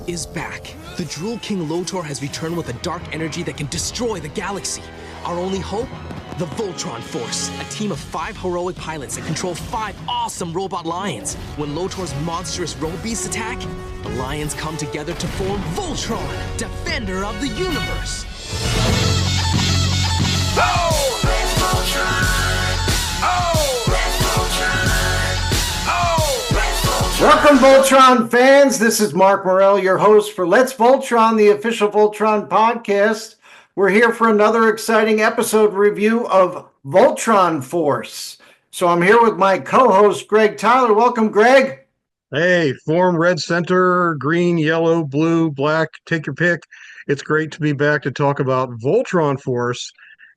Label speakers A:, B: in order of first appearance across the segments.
A: is back. The Drool King Lotor has returned with a dark energy that can destroy the galaxy. Our only hope? The Voltron Force, a team of 5 heroic pilots that control 5 awesome robot lions. When Lotor's monstrous road beasts attack, the lions come together to form Voltron, defender of the universe.
B: Oh! Let's Voltron! Oh! Let's Voltron! Oh! Let's Voltron!
C: Welcome, Voltron fans. This is Mark Morell, your host for Let's Voltron, the official Voltron podcast. We're here for another exciting episode review of Voltron Force. So I'm here with my co-host, Greg Tyler. Welcome, Greg.
D: Hey, form red center, green, yellow, blue, black, take your pick. It's great to be back to talk about Voltron Force.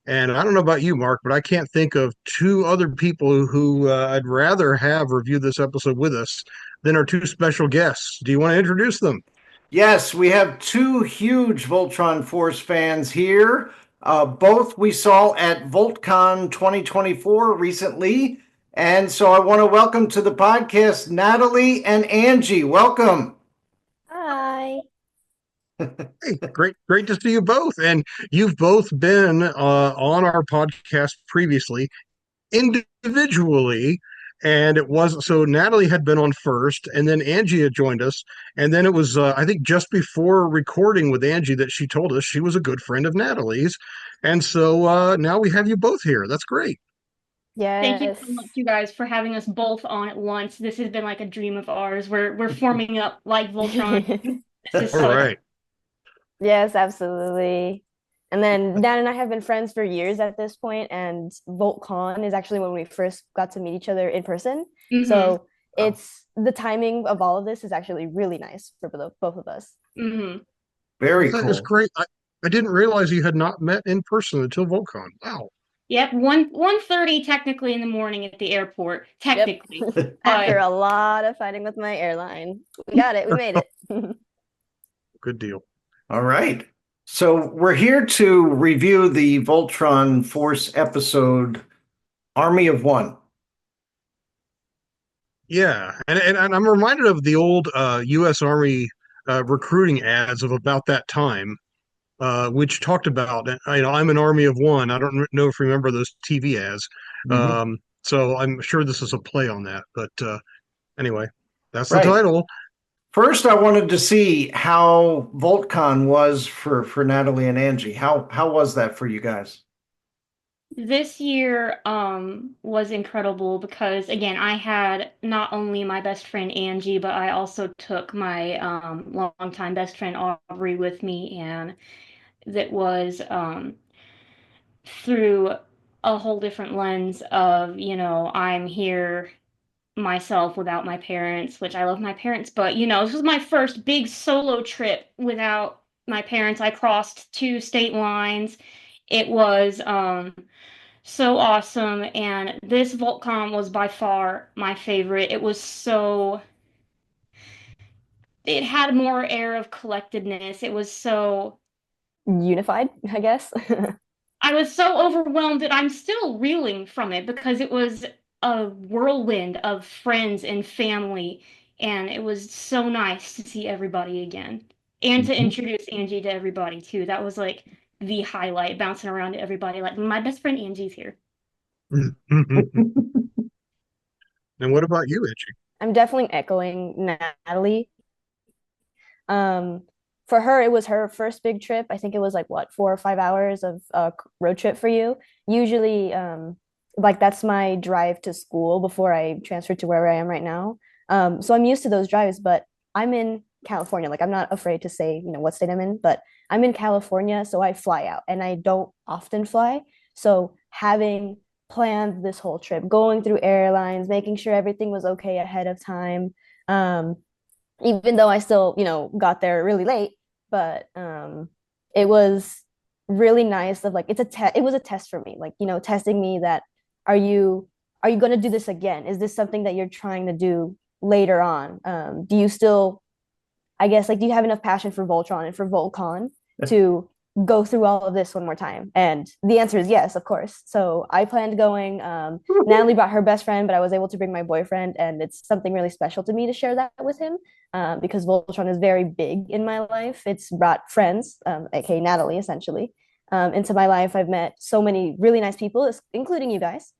D: And I don't know about you, Mark, but I can't think of 2 other people who I'd rather have review this episode with us than our 2 special guests. Do you want to introduce them?
C: Yes, we have 2 huge Voltron Force fans here. Both we saw at VoltCon 2024 recently. And so I want to welcome to the podcast Natalie and Angie. Welcome.
E: Hi.
D: Hey, great to see you both. And you've both been on our podcast previously, individually. And it was, so Natalie had been on first, and then Angie had joined us. And then it was, I think, just before recording with Angie that she told us she was a good friend of Natalie's. And so now we have you both here. That's great.
E: Yes.
F: Thank you so much, you guys, for having us both on at once. This has been like a dream of ours. We're forming up like Voltron. This is
D: All
F: so
D: right.
E: Yes, absolutely. And then Dan and I have been friends for years at this point, and VoltCon is actually when we first got to meet each other in person.
F: Mhm.
E: So it's the timing of all of this is actually really nice for both of us.
F: Mhm.
C: Very
D: That
C: cool.
D: is great. I didn't realize you had not met in person until VoltCon. Wow.
F: Yep, 1:30 technically in the morning at the airport. Technically.
E: After
F: But
E: a lot of fighting with my airline. We got it. We made it.
D: Good deal.
C: All right. So we're here to review the Voltron Force episode Army of One.
D: Yeah, and I'm reminded of the old U.S. Army recruiting ads of about that time, which talked about, I'm an army of one. I don't know if you remember those TV ads. So I'm sure this is a play on that. But anyway, that's
C: Right.
D: the title.
C: First, I wanted to see how VoltCon was for Natalie and Angie. How was that for you guys?
F: this year was incredible because again, I had not only my best friend Angie, but I also took my longtime best friend Aubrey with me, and that was through a whole different lens of, I'm here myself without my parents, which I love my parents, but this was my first big solo trip without my parents. I crossed 2 state lines. It was so awesome, and this VoltCon was by far my favorite. It had more air of collectedness. It was so
E: Unified, I guess.
F: I was so overwhelmed that I'm still reeling from it because it was a whirlwind of friends and family, and it was so nice to see everybody again and to introduce Angie to everybody too. That was like the highlight, bouncing around to everybody like my best friend Angie's here.
D: And what about you, Angie?
E: I'm definitely echoing Natalie. For her, it was her first big trip. I think it was like 4 or 5 hours of road trip for you. Usually, like that's my drive to school before I transferred to where I am right now. So I'm used to those drives, but I'm in California. Like I'm not afraid to say, what state I'm in, but I'm in California, so I fly out and I don't often fly. So having planned this whole trip, going through airlines, making sure everything was okay ahead of time, even though I still, got there really late, but it was really nice of like it was a test for me, like, testing me that are you going to do this again? Is this something that you're trying to do later on? Do you still, I guess, like, do you have enough passion for Voltron and for VoltCon to go through all of this one more time? And the answer is yes, of course. So I planned going. Natalie brought her best friend, but I was able to bring my boyfriend, and it's something really special to me to share that with him, because Voltron is very big in my life. It's brought friends, aka Natalie, essentially, into my life. I've met so many really nice people, including you guys.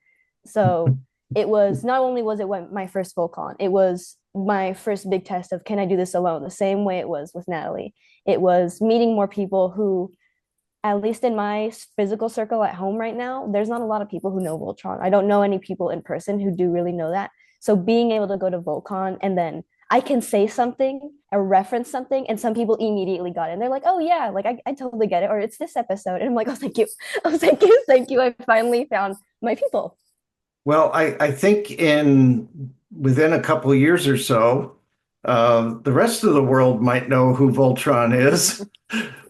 E: So it was not only was it my first Volcon, it was my first big test of can I do this alone, the same way it was with Natalie. It was meeting more people who, at least in my physical circle at home right now, there's not a lot of people who know Voltron. I don't know any people in person who do really know that. So being able to go to Volcon and then I can say something or reference something, and some people immediately got it. And they're like, oh, yeah, like I totally get it. Or it's this episode. And I'm like, oh, thank you. Oh, thank you. Thank you. I finally found my people.
C: Well, I think within a couple of years or so, the rest of the world might know who Voltron is,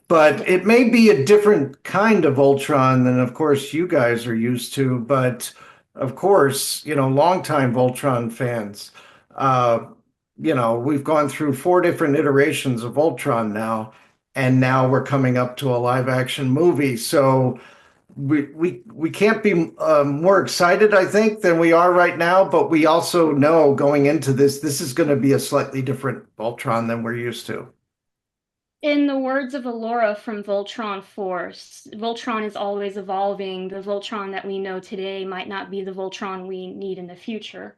C: but it may be a different kind of Voltron than, of course, you guys are used to. But of course, longtime Voltron fans, we've gone through 4 different iterations of Voltron now, and now we're coming up to a live action movie. So we can't be more excited, I think, than we are right now. But we also know going into this is going to be a slightly different Voltron than we're used to.
F: In the words of Alora from Voltron Force, Voltron is always evolving. The Voltron that we know today might not be the Voltron we need in the future.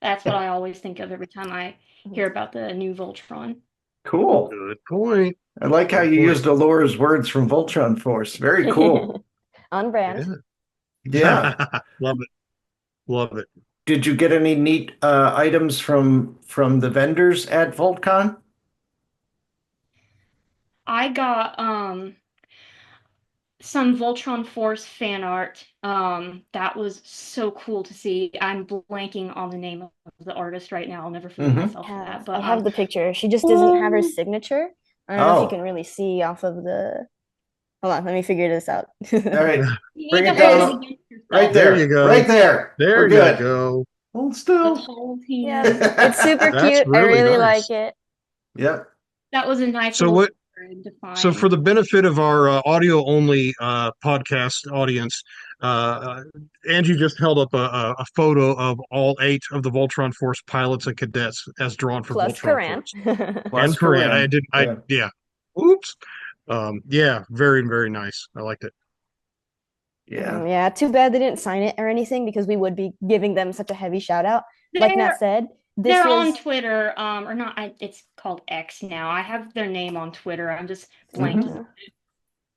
F: That's what I always think of every time I hear about the new Voltron.
C: Cool.
D: Good point.
C: I like how you used Alora's words from Voltron Force. Very cool.
E: On brand.
C: Yeah.
D: Love it. Love it.
C: Did you get any neat items from the vendors at VoltCon?
F: I got some Voltron Force fan art. That was so cool to see. I'm blanking on the name of the artist right now. I'll never forgive myself for that. But
E: I have the picture. She just doesn't have her signature. I don't know if you can really see off of the. Hold on, let me figure this out.
C: All right,
F: you
C: bring
F: need
C: it
F: to hold
C: down.
F: it against yourself.
C: Right there.
D: you go.
C: Right there.
D: There
C: We're
D: you
C: good.
D: go.
C: Hold
F: The
C: still.
F: whole team.
E: Yeah, it's super
D: That's
E: cute. I
D: really
E: really
D: nice.
E: like it.
C: Yep.
F: That was a nice
D: So
F: little
D: what?
F: to find.
D: So for the benefit of our audio only podcast audience, Angie just held up a photo of all 8 of the Voltron Force pilots and cadets as drawn for
E: Plus
D: Voltron
E: Karan.
D: Force.
C: Plus
D: And Korean. I
C: Korean.
D: did. Yeah. Oops. Yeah. Very, very nice. I liked it.
C: Yeah.
E: Yeah, too bad they didn't sign it or anything, because we would be giving them such a heavy shout out. Like Nat said,
F: they're on Twitter, or not. It's called X now. I have their name on Twitter. I'm just blanking.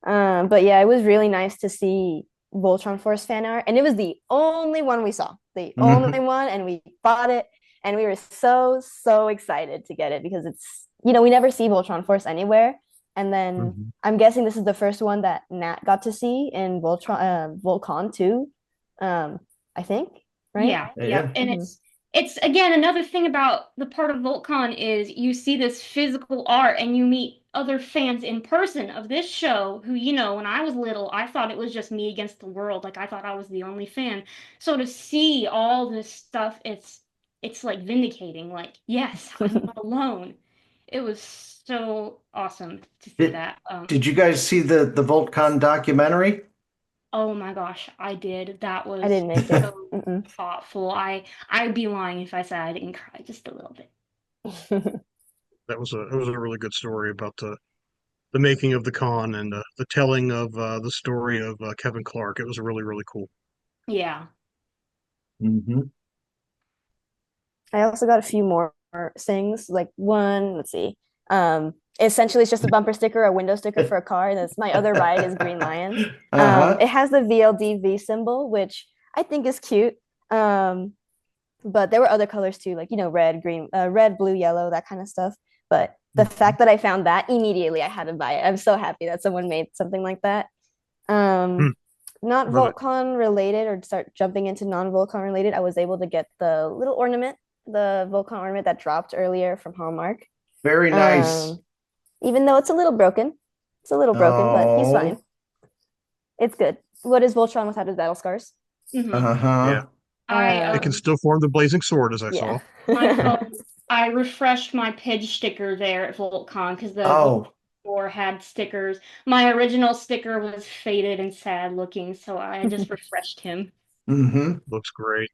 E: But yeah, it was really nice to see Voltron Force fan art, and it was the only one we saw, the only one, and we bought it, and we were so excited to get it, because it's, we never see Voltron Force anywhere. And then I'm guessing this is the first one that Nat got to see in Volcon too. I think, right?
F: Yeah. And it's again another thing about the part of Voltcon is you see this physical art and you meet other fans in person of this show who, when I was little, I thought it was just me against the world. Like I thought I was the only fan. So to see all this stuff, it's like vindicating. Like, yes, I'm not alone. It was so awesome to see that.
C: Did you guys see the VoltCon documentary?
F: Oh my gosh, I did. That was
E: I didn't make
F: so
E: it.
F: thoughtful. I'd be lying if I said I didn't cry just a little bit.
D: That was a really good story about the making of the con and the telling of the story of Kevin Clark. It was really, really cool.
F: Yeah.
E: I also got a few more things. Like one, let's see. Essentially it's just a bumper sticker, a window sticker for a car, and that's my other ride is Green Lions. It has the VLDV symbol, which I think is cute. But there were other colors too, like red, green, red, blue, yellow, that kind of stuff. But the fact that I found that, immediately I had to buy it. I'm so happy that someone made something like that. Not Voltron related, or start jumping into non-Voltron related, I was able to get the little ornament, the Voltron ornament that dropped earlier from Hallmark.
C: Very nice.
E: Even though it's a little broken. It's a little broken, but he's fine. It's good. What is Voltron without his battle scars?
D: Yeah. It can still form the blazing sword, as I saw.
F: My phone, I refreshed my Pidge sticker there at VoltCon because before had stickers. My original sticker was faded and sad looking, so I just refreshed him.
C: Mm-hmm.
D: Looks great.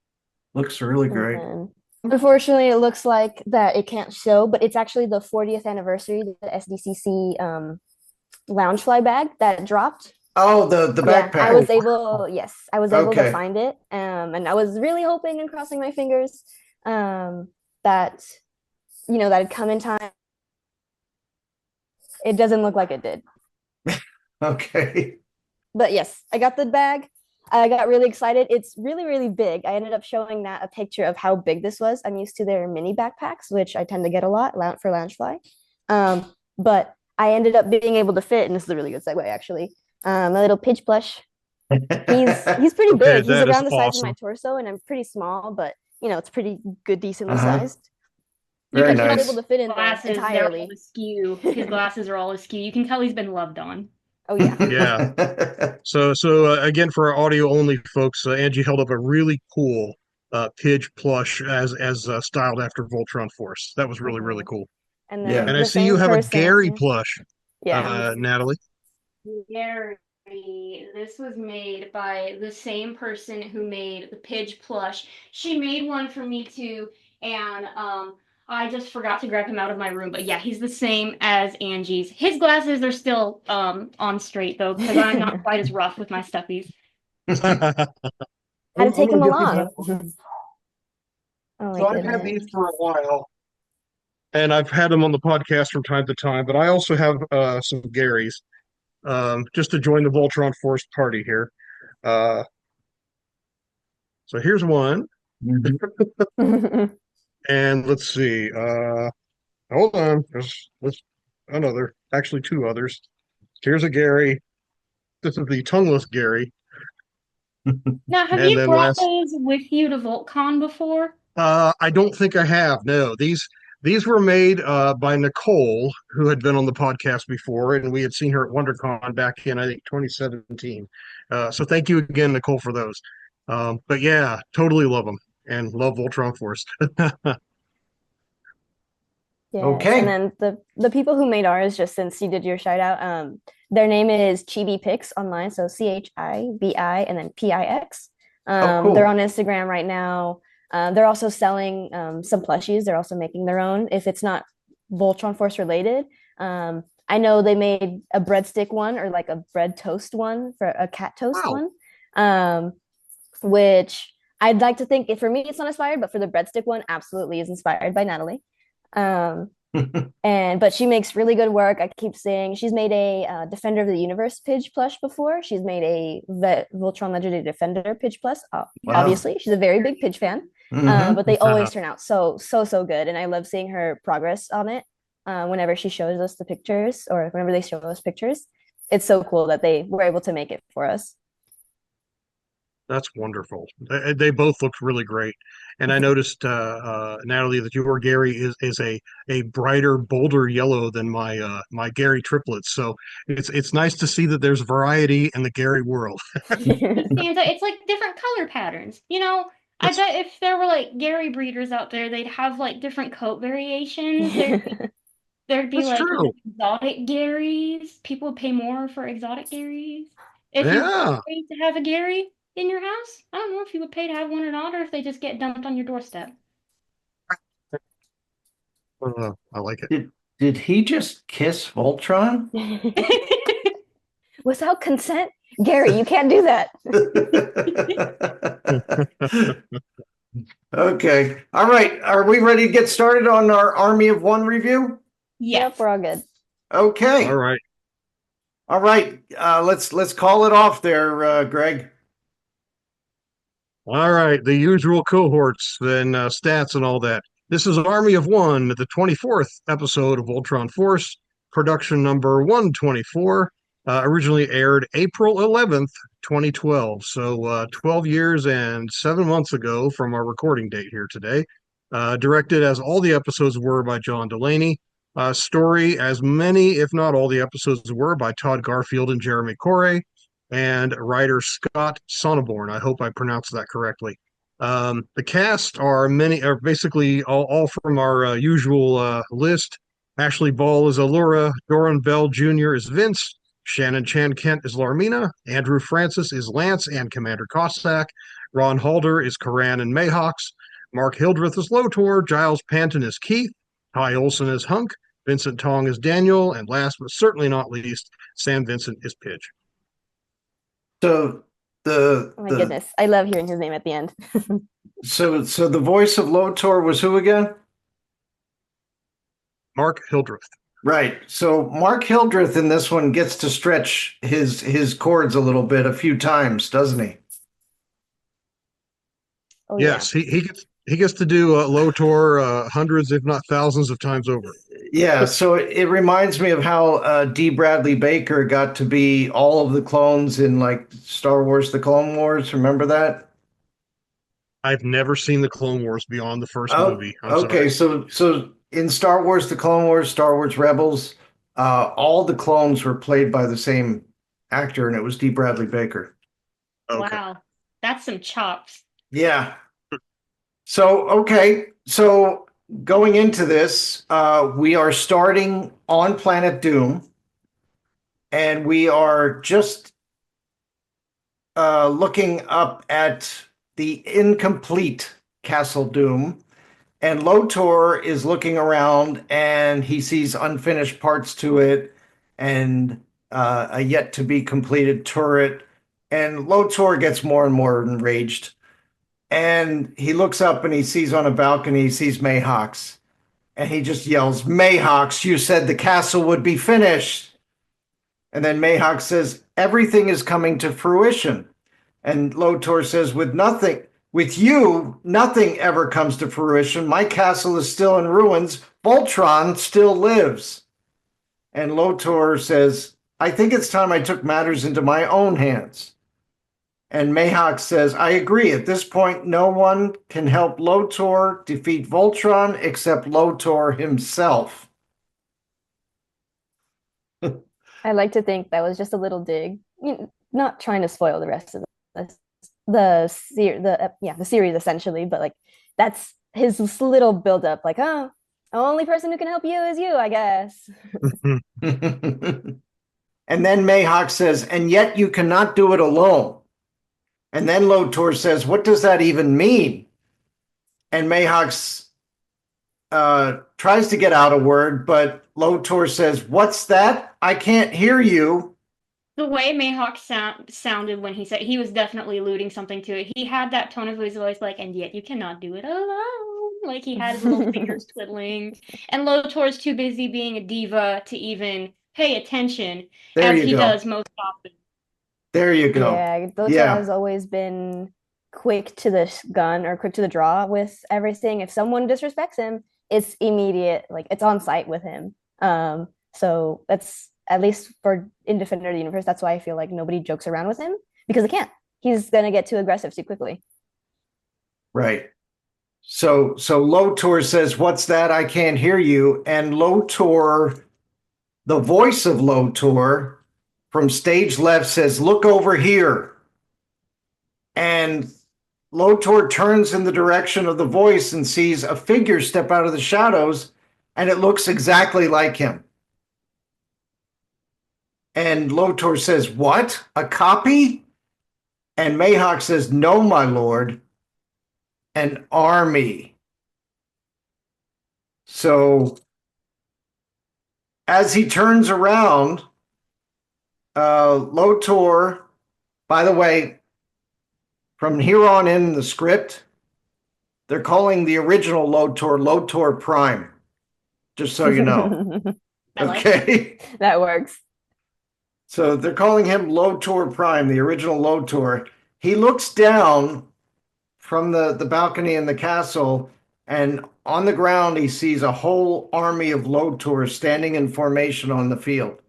C: Looks really
E: And
C: great.
E: then, unfortunately, it looks like that it can't show, but it's actually the 40th anniversary of the SDCC Loungefly bag that dropped.
C: Oh, the
E: Yeah,
C: backpack.
E: I was able, yes, I was able to
C: Okay.
E: find it. And I was really hoping and crossing my fingers that, that it'd come in time. It doesn't look like it did.
C: Okay.
E: But yes, I got the bag. I got really excited. It's really, really big. I ended up showing Nat a picture of how big this was. I'm used to their mini backpacks, which I tend to get a lot for Loungefly. But I ended up being able to fit, and this is a really good segue, actually. A little Pidge plush. He's pretty
D: Okay,
E: big. He's
D: that is
E: around the size of my
D: awesome.
E: torso, and I'm pretty small, but it's pretty good, decently
C: Uh-huh.
E: sized.
C: Very
F: You can
E: I was
C: nice.
E: able to fit in there
F: Glasses, they're all
E: entirely.
F: askew. His glasses are all askew. You can tell he's been loved on.
E: Oh yeah.
D: Yeah. So again, for our audio only folks, Angie held up a really cool Pidge plush as styled after Voltron Force. That was really really
E: Mhm.
D: cool.
E: And
C: Yeah.
E: then
D: And I
E: the
D: see you
E: same
D: have a
E: person.
D: Gary plush,
E: Yeah.
D: Natalie.
F: Gary, this was made by the same person who made the Pidge plush. She made one for me too, and I just forgot to grab him out of my room. But yeah, he's the same as Angie's. His glasses are still on straight though, because I'm not quite as rough with my stuffies.
E: Had to take him along. Oh my
D: So I've had
E: goodness.
D: these for a while, and I've had them on the podcast from time to time. But I also have some Garys, just to join the Voltron Force party here. Uh, so here's one, and let's see. Hold on, there's another, actually two others. Here's a Gary. This is the tongueless Gary,
F: Now, have
D: and
F: you
D: then
F: brought
D: last.
F: those with you to VoltCon before?
D: I don't think I have. No, these were made by Nicole, who had been on the podcast before, and we had seen her at WonderCon back in I think 2017. So thank you again, Nicole, for those. But yeah, totally love them and love Voltron Force.
E: Yes,
C: Okay.
E: and then the people who made ours, just since you did your shout out, their name is Chibi Pix online, so CHIBI and then PIX.
C: Cool.
E: They're on Instagram right now. They're also selling some plushies. They're also making their own if it's not Voltron Force related. I know they made a breadstick one or like a bread toast one for a cat toast
D: Wow.
E: one, which I'd like to think for me it's not inspired, but for the breadstick one, absolutely is inspired by Natalie. But she makes really good work. I keep saying she's made a Defender of the Universe Pidge plush before. She's made a Voltron Legendary Defender Pidge plus.
C: Wow.
E: Obviously, she's a very big Pidge fan.
C: Mhm.
E: But they always turn out so good, and I love seeing her progress on it. Whenever she shows us the pictures, or whenever they show us pictures, it's so cool that they were able to make it for us.
D: That's wonderful. They both looked really great. And I noticed, Natalie, that your Gary is a brighter, bolder yellow than my Gary triplets. So it's nice to see that there's variety in the Gary world.
F: It's like different color patterns. I bet if there were like Gary breeders out there, they'd have like different coat variations. There'd be
D: That's
F: like
D: true.
F: exotic Garys. People would pay more for exotic Garys. If you
D: Yeah.
F: paid to have a Gary in your house, I don't know if you would pay to have one or not, or if they just get dumped on your doorstep.
D: I like it.
C: Did he just kiss Voltron?
E: Without consent, Gary, you can't do that.
C: Okay. All right. Are we ready to get started on our Army of One review?
E: Yep, we're all good.
C: Okay.
D: All right.
C: All right. Let's call it off there, Greg.
D: All right. The usual cohorts, then stats and all that. This is Army of One, the 24th episode of Voltron Force, production number 124. Originally aired April 11th, 2012. So 12 years and 7 months ago from our recording date here today. Directed, as all the episodes were, by John Delaney. Story, as many, if not all the episodes were, by Todd Garfield and Jeremy Corey. And writer Scott Sonneborn. I hope I pronounced that correctly. The cast are basically all from our usual list. Ashley Ball is Allura, Doran Bell Jr. is Vince, Shannon Chan Kent is Larmina, Andrew Francis is Lance and Commander Cossack, Ron Halder is Karan and Mayhawks, Mark Hildreth is Lotor, Giles Panton is Keith, Ty Olson is Hunk, Vincent Tong is Daniel, and last but certainly not least, Sam Vincent is Pidge.
C: So
E: Oh my goodness. I love hearing his name at the end.
C: so the voice of Lotor was who again?
D: Mark Hildreth.
C: Right. So Mark Hildreth in this one gets to stretch his chords a little bit a few times, doesn't he?
E: Oh,
D: Yes, he gets to do Lotor hundreds, if not thousands, of times over.
C: Yeah. So it reminds me of how D. Bradley Baker got to be all of the clones in like Star Wars: The Clone Wars. Remember that?
D: I've never seen the Clone Wars beyond the first
C: Oh,
D: movie. I'm
C: okay.
D: sorry.
C: So in Star Wars: The Clone Wars, Star Wars Rebels, all the clones were played by the same actor, and it was D. Bradley Baker.
D: Okay.
F: Wow, that's some chops.
C: Yeah. So, okay. So going into this, we are starting on Planet Doom, and we are just looking up at the incomplete Castle Doom. And Lotor is looking around and he sees unfinished parts to it and a yet to be completed turret. And Lotor gets more and more enraged. And he looks up and he sees on a balcony, he sees Mayhawks. And he just yells, "Mayhawks, you said the castle would be finished." And then Mayhawk says, "Everything is coming to fruition." And Lotor says, with you, nothing ever comes to fruition. My castle is still in ruins. Voltron still lives. And Lotor says, "I think it's time I took matters into my own hands." And Mayhawk says, "I agree. At this point, no one can help Lotor defeat Voltron except Lotor himself."
E: I like to think that was just a little dig. Not trying to spoil the rest of the series essentially, but like that's his little build up. Like, oh, the only person who can help you is you, I guess.
C: And then Mayhawk says, "And yet you cannot do it alone." And then Lotor says, "What does that even mean?" And Mayhawks tries to get out a word, but Lotor says, "What's that? I can't hear you."
F: The way Mayhawk sounded when he said he was definitely alluding something to it. He had that tone of his voice like, "And yet you cannot do it alone." Like he had his little fingers twiddling. And Lotor's too busy being a diva to even pay attention as he does most often.
C: There you go.
E: Yeah, Lotor has always been quick to the gun or quick to the draw with everything. If someone disrespects him, it's immediate, like it's on site with him. So that's at least in Defender of the Universe, that's why I feel like nobody jokes around with him because they can't. He's gonna get too aggressive too quickly.
C: Right. So Lotor says, "What's that? I can't hear you." And Lotor, the voice of Lotor from stage left says, "Look over here." And Lotor turns in the direction of the voice and sees a figure step out of the shadows, and it looks exactly like him. And Lotor says, "What? A copy?" And Mayhawk says, "No, my lord, an army." So as he turns around, Lotor, by the way, from here on in the script, they're calling the original Lotor Lotor Prime, just so you know. Okay.
E: That works.
C: So they're calling him Lotor Prime, the original Lotor. He looks down from the balcony in the castle, and on the ground he sees a whole army of Lotors standing in formation on the field.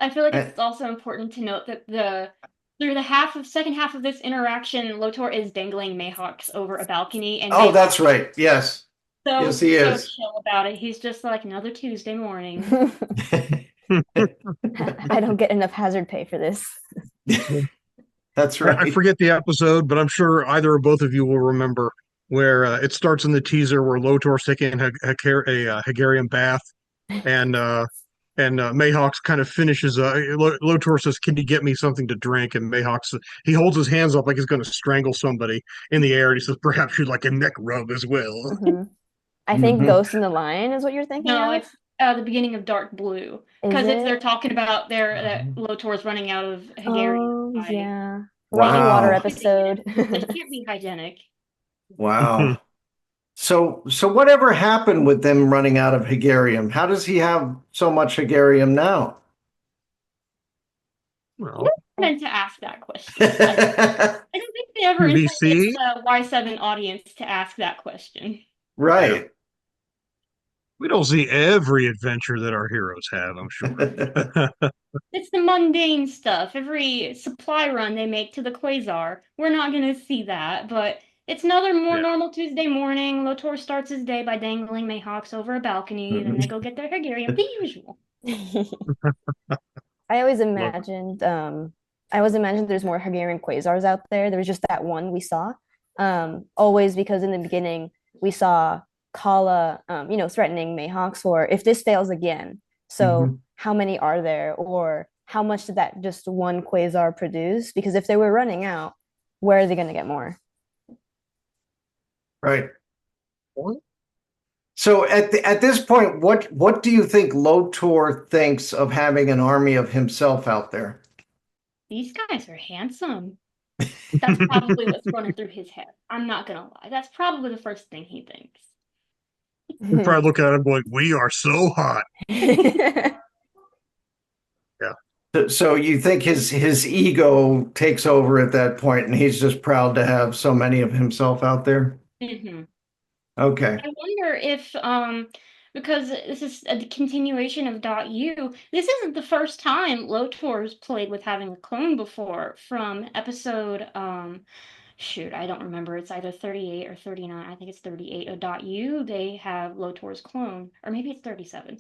F: I feel like it's also important to note that through the second half of this interaction, Lotor is dangling Mayhawks over a balcony, and
C: that's right. Yes.
F: So,
C: yes, he is.
F: So chill about it. He's just like another Tuesday morning.
E: I don't get enough hazard pay for this.
C: That's right.
D: I forget the episode, but I'm sure either or both of you will remember. where it starts in the teaser where Lotor's taking a Hegarian bath, and Mayhawks kind of finishes. Lotor says, "Can you get me something to drink?" And Mayhawks he holds his hands up like he's going to strangle somebody in the air, and he says, "Perhaps you'd like a neck rub as well."
E: Hmm. I think
C: Mhm.
E: Ghost in the Lion is what you're thinking
F: No,
E: of.
F: it's the beginning of Dark Blue.
E: Is
F: Because it's they're
E: it?
F: talking about that Lotor's running out of Hegarian
E: Oh,
F: by
E: yeah. Running water
C: Wow.
F: poisoning it.
E: episode.
F: It can't be hygienic.
C: Wow. So whatever happened with them running out of Hegarium? How does he have so much Hegarium now?
D: Well,
F: I meant to ask that question. I don't think they ever intended
D: QVC,
F: the Y7 audience to ask that question.
D: yeah,
C: Right.
D: we don't see every adventure that our heroes have, I'm sure.
F: It's the mundane stuff. Every supply run they make to the Quasar, we're not going to see that, but it's another more
D: Yeah.
F: normal Tuesday morning. Lotor starts his day by dangling Mayhawks over a balcony, then they go get their Hegarium, the usual.
E: I always
D: Love it.
E: imagined there's more Hungarian quasars out there. There was just that one we saw. Always because in the beginning we saw Kala threatening Mayhawks for if this fails again. So
C: Mhm.
E: how many are there? Or how much did that just one quasar produce? Because if they were running out, where are they gonna get more?
C: Right. So at this point, what do you think Lotor thinks of having an army of himself out there?
F: These guys are handsome. That's probably what's running through his head. I'm not gonna lie. That's probably the first thing he thinks.
D: We probably look at him like, we are so hot. Yeah.
C: So you think his ego takes over at that point, and he's just proud to have so many of himself out there?
F: Hmm.
C: Okay.
F: I wonder if, because this is a continuation of Dot U, this isn't the first time Lotor's played with having a clone before from episode, shoot, I don't remember. It's either 38 or 39. I think it's 38 of Dot U. They have Lotor's clone, or maybe it's 37.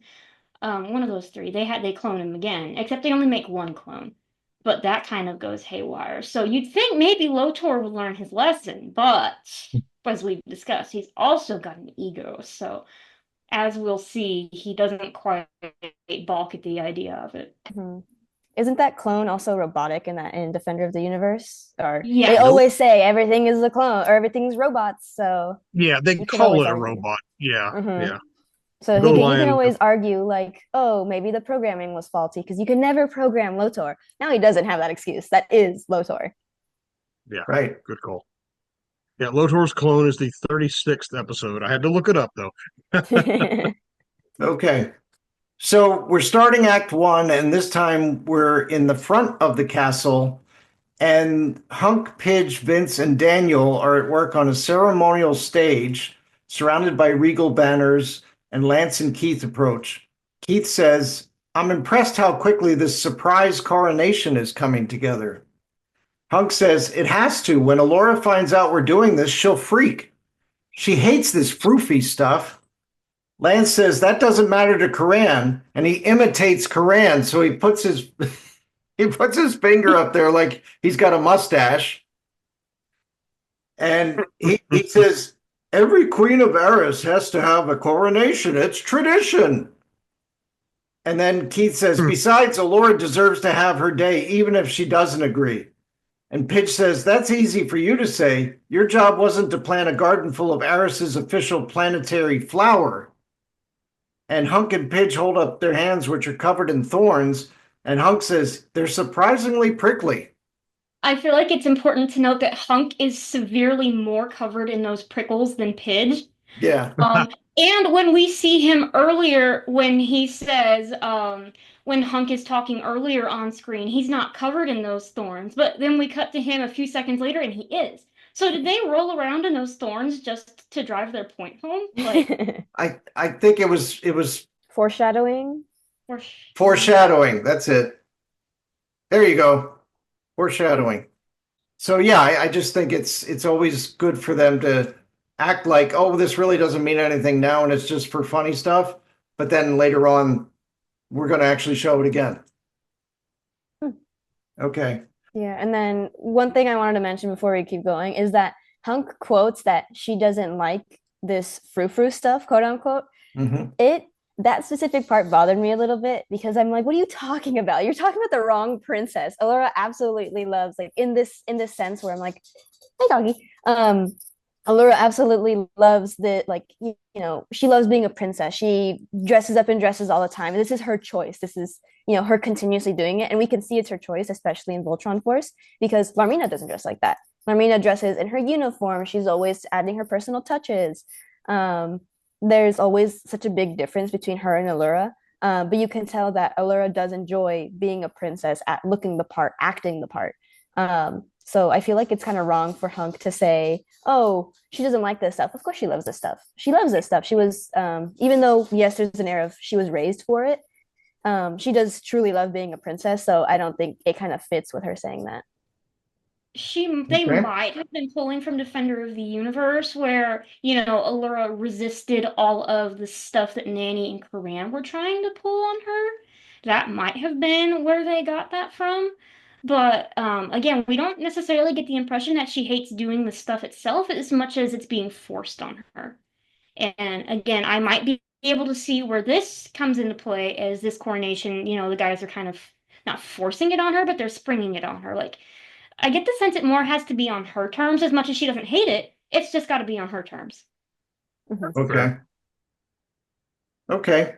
F: One of those three. They clone him again, except they only make one clone. But that kind of goes haywire. So you'd think maybe Lotor would learn his lesson, but as we've discussed, he's also got an ego. So as we'll see, he doesn't quite balk at the idea of it.
E: Mhm. Isn't that clone also robotic in Defender of the Universe? Or they
F: Yes.
D: Nope.
E: always say everything is a clone or everything's robots, so
D: Yeah, they
E: you can
D: call
E: always
D: it a
E: argue.
D: robot. Yeah,
E: Hmm.
D: yeah.
E: So
D: Go
E: he can
D: Lion.
E: always argue like, oh, maybe the programming was faulty because you can never program Lotor. Now he doesn't have that excuse. That is Lotor.
D: Yeah,
C: Right.
D: good call. Yeah, Lotor's clone is the 36th episode. I had to look it up though.
C: Okay. So we're starting Act One, and this time we're in the front of the castle, and Hunk, Pidge, Vince, and Daniel are at work on a ceremonial stage, surrounded by regal banners, and Lance and Keith approach. Keith says, "I'm impressed how quickly this surprise coronation is coming together." Hunk says, "It has to. When Alora finds out we're doing this, she'll freak. She hates this froofy stuff." Lance says that doesn't matter to Karan, and he imitates Karan, so he puts his he puts his finger up there like he's got a mustache, and he says every queen of Eris has to have a coronation. It's tradition. And then Keith says, besides, Alora deserves to have her day, even if she doesn't agree. And Pidge says, that's easy for you to say. Your job wasn't to plant a garden full of Eris's official planetary flower. And Hunk and Pidge hold up their hands, which are covered in thorns. And Hunk says, they're surprisingly prickly.
F: I feel like it's important to note that Hunk is severely more covered in those prickles than Pidge.
C: Yeah.
F: And when we see him earlier, when he says, when Hunk is talking earlier on screen, he's not covered in those thorns. But then we cut to him a few seconds later and he is. So did they roll around in those thorns just to drive their point home? Like,
C: I think it was
E: Foreshadowing.
C: foreshadowing. That's it. There you go. Foreshadowing. So yeah, I just think it's always good for them to act like, oh, this really doesn't mean anything now, and it's just for funny stuff. But then later on, we're going to actually show it again.
E: Hmm.
C: Okay.
E: Yeah, and then one thing I wanted to mention before we keep going is that Hunk quotes that she doesn't like this frou-frou stuff, quote unquote.
C: Mhm.
E: That specific part bothered me a little bit because I'm like, what are you talking about? You're talking about the wrong princess. Allura absolutely loves, like, in this sense where I'm like, hey doggy. Allura absolutely loves she loves being a princess. She dresses up in dresses all the time. This is her choice. This is, her continuously doing it. And we can see it's her choice, especially in Voltron Force, because Larmina doesn't dress like that. Larmina dresses in her uniform. She's always adding her personal touches. There's always such a big difference between her and Allura. But you can tell that Allura does enjoy being a princess, at looking the part, acting the part. So I feel like it's kind of wrong for Hunk to say, oh, she doesn't like this stuff. Of course she loves this stuff. She loves this stuff. She was, even though, yes, there's an air of she was raised for it, she does truly love being a princess. So I don't think it kind of fits with her saying that.
F: They
C: Okay.
F: might have been pulling from Defender of the Universe, where, Allura resisted all of the stuff that Nanny and Karan were trying to pull on her. That might have been where they got that from. But again, we don't necessarily get the impression that she hates doing the stuff itself as much as it's being forced on her. And again, I might be able to see where this comes into play as this coronation, the guys are kind of not forcing it on her, but they're springing it on her. Like, I get the sense it more has to be on her terms as much as she doesn't hate it. It's just got to be on her terms.
E: Mhm.
C: Okay. Okay.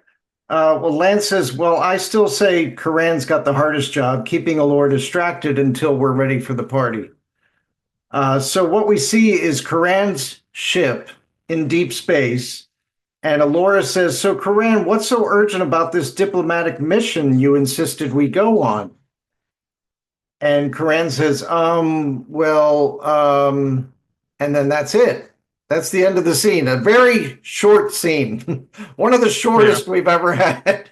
C: Well, Lance says, well, I still say Karan's got the hardest job, keeping Allura distracted until we're ready for the party. So what we see is Karan's ship in deep space. And Allura says, so Karan, what's so urgent about this diplomatic mission you insisted we go on? And Karan says, and then that's it. That's the end of the scene. A very short scene. One of the shortest we've ever had.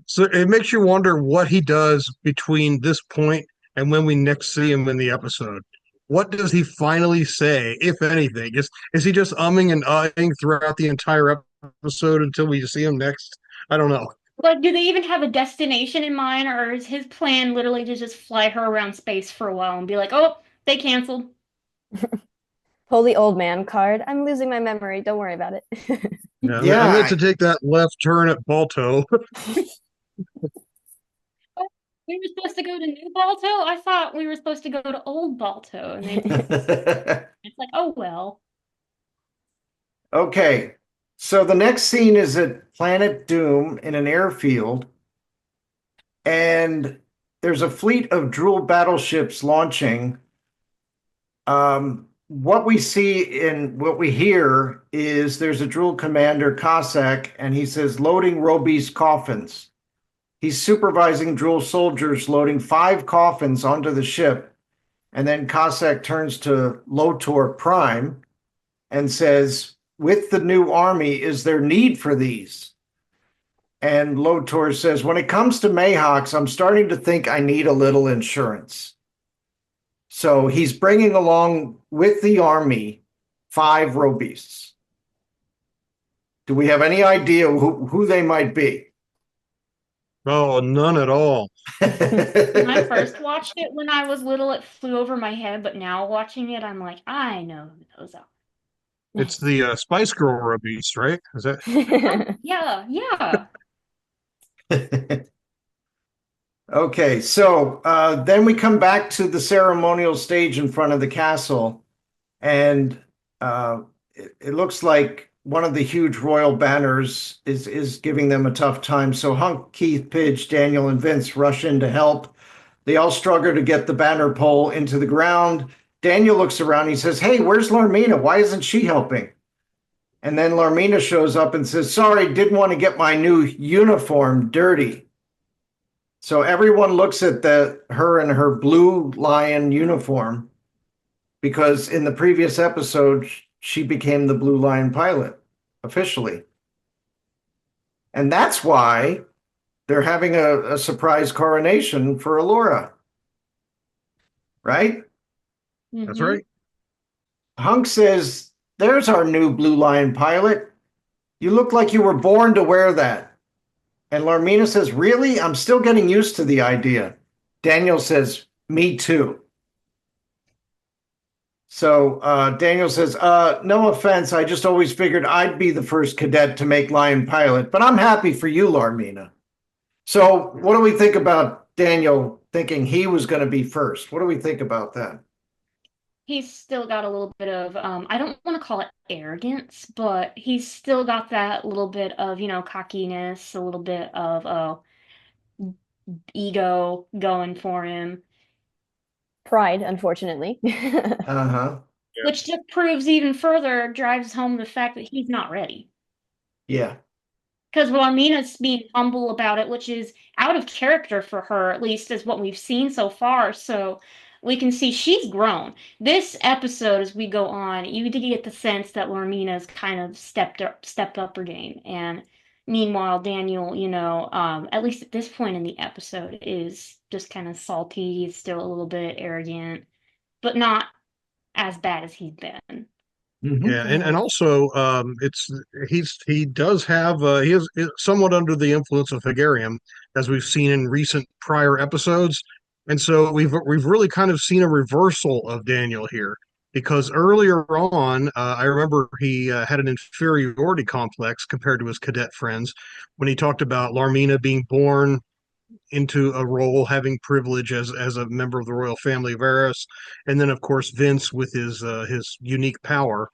D: So it makes you wonder what he does between this point and when we next see him in the episode. What does he finally say, if anything? Is he just umming and ahhing throughout the entire episode until we see him next? I don't know.
F: Like, do they even have a destination in mind, or is his plan literally to just fly her around space for a while and be like, oh, they canceled?
E: Pull the old man card. I'm losing my memory. Don't worry about it.
D: Yeah, I meant to take that left turn at Balto.
F: We were supposed to go to New Balto? I thought we were supposed to go to Old Balto. And it's like, oh, well.
C: Okay. So the next scene is at Planet Doom in an airfield. And there's a fleet of Drool battleships launching. What we see and what we hear is there's a Drool commander, Cossack, and he says, loading Roby's coffins. He's supervising Drool soldiers loading 5 coffins onto the ship. And then Cossack turns to Lotor Prime and says, with the new army, is there need for these? And Lotor says, when it comes to Mayhawks, I'm starting to think I need a little insurance. So he's bringing along with the army 5 Robeasts. Do we have any idea who they might be?
D: Oh, none at all.
F: When I first watched it when I was little, it flew over my head, but now watching it, I'm like, I know who those are.
D: It's the Spice Girl Rubies, right? Is that?
F: Yeah, yeah.
C: Okay, so then we come back to the ceremonial stage in front of the castle, and it looks like one of the huge royal banners is giving them a tough time. So Hunk, Keith, Pidge, Daniel, and Vince rush in to help. They all struggle to get the banner pole into the ground. Daniel looks around. He says, hey, where's Larmina? Why isn't she helping? And then Larmina shows up and says, sorry, didn't want to get my new uniform dirty. So everyone looks at her in her blue lion uniform because in the previous episode, she became the Blue Lion pilot officially. And that's why they're having a surprise coronation for Allura. Right?
D: That's right.
C: Hunk says, there's our new Blue Lion pilot. You look like you were born to wear that. And Larmina says, really? I'm still getting used to the idea. Daniel says, me too. So Daniel says, no offense, I just always figured I'd be the first cadet to make Lion Pilot, but I'm happy for you, Larmina. So what do we think about Daniel thinking he was going to be first? What do we think about that?
F: He's still got a little bit of, I don't want to call it arrogance, but he's still got that little bit of, cockiness, a little bit of ego going for him,
E: Pride, unfortunately.
C: Uh-huh.
F: which just proves even further, drives home the fact that he's not ready.
C: Yeah.
F: Because Wilhelmina's being humble about it, which is out of character for her, at least as what we've seen so far. So we can see she's grown. This episode, as we go on, you did get the sense that Wilhelmina's kind of stepped up her game. And meanwhile, Daniel, at least at this point in the episode, is just kind of salty. He's still a little bit arrogant, but not as bad as he's been.
D: Yeah, and also he does have he is somewhat under the influence of Hegarium, as we've seen in recent prior episodes, and so we've really kind of seen a reversal of Daniel here, because earlier on I remember he had an inferiority complex compared to his cadet friends when he talked about Larmina being born into a role, having privilege as a member of the royal family of Eris, and then of course Vince with his unique power.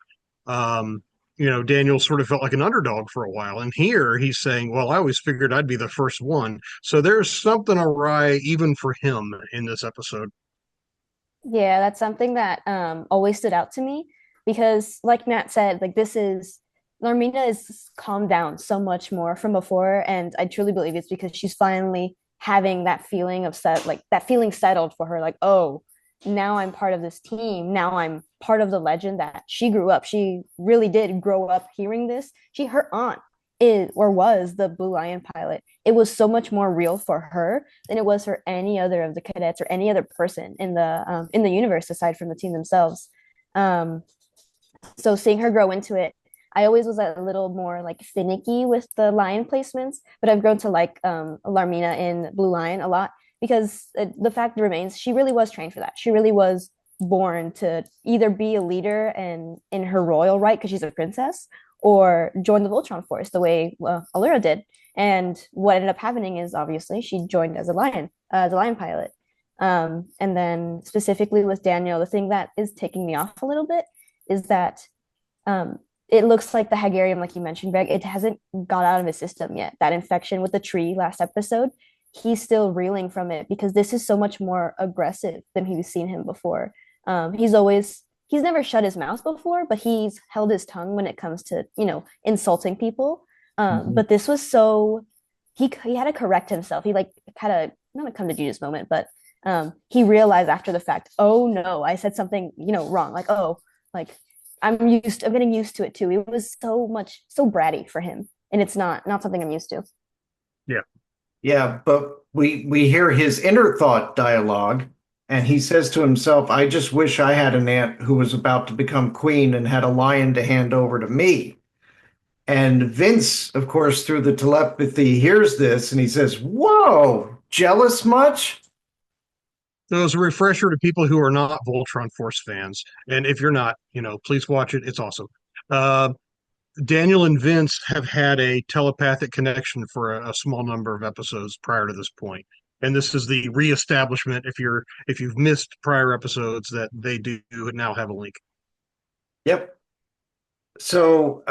D: Um, Daniel sort of felt like an underdog for a while, and here he's saying, "Well, I always figured I'd be the first one." So there's something awry even for him in this episode.
E: Yeah, that's something that always stood out to me because, like Nat said, like this is Larmina is calmed down so much more from before, and I truly believe it's because she's finally having that feeling of like that feeling settled for her. Like, oh, now I'm part of this team. Now I'm part of the legend that she grew up. She really did grow up hearing this. Her aunt is or was the Blue Lion pilot. It was so much more real for her than it was for any other of the cadets or any other person in the universe aside from the team themselves. Um, so seeing her grow into it, I always was a little more like finicky with the lion placements, but I've grown to like Larmina in Blue Lion a lot because the fact remains she really was trained for that. She really was born to either be a leader and in her royal right because she's a princess, or join the Voltron Force the way Allura did. And what ended up happening is obviously she joined as a lion pilot. And then specifically with Daniel, the thing that is taking me off a little bit is that it looks like the Hagarium, like you mentioned, Greg, it hasn't got out of his system yet. That infection with the tree last episode, he's still reeling from it because this is so much more aggressive than he's seen him before. He's never shut his mouth before, but he's held his tongue when it comes to, insulting people. But this was so, he had to correct himself. He like had a, not a come to Jesus moment, but he realized after the fact, oh no, I said something, wrong. Like, oh, like I'm getting used to it too. It was so bratty for him. And it's not something I'm used to.
D: Yeah.
C: Yeah, but we hear his inner thought dialogue, and he says to himself, I just wish I had an aunt who was about to become queen and had a lion to hand over to me. And Vince, of course, through the telepathy, hears this and he says, whoa, jealous much?
D: So as a refresher to people who are not Voltron Force fans, and if you're not, please watch it. It's awesome. Daniel and Vince have had a telepathic connection for a small number of episodes prior to this point, and this is the reestablishment. If you've missed prior episodes, that they do now have a link.
C: Yep. So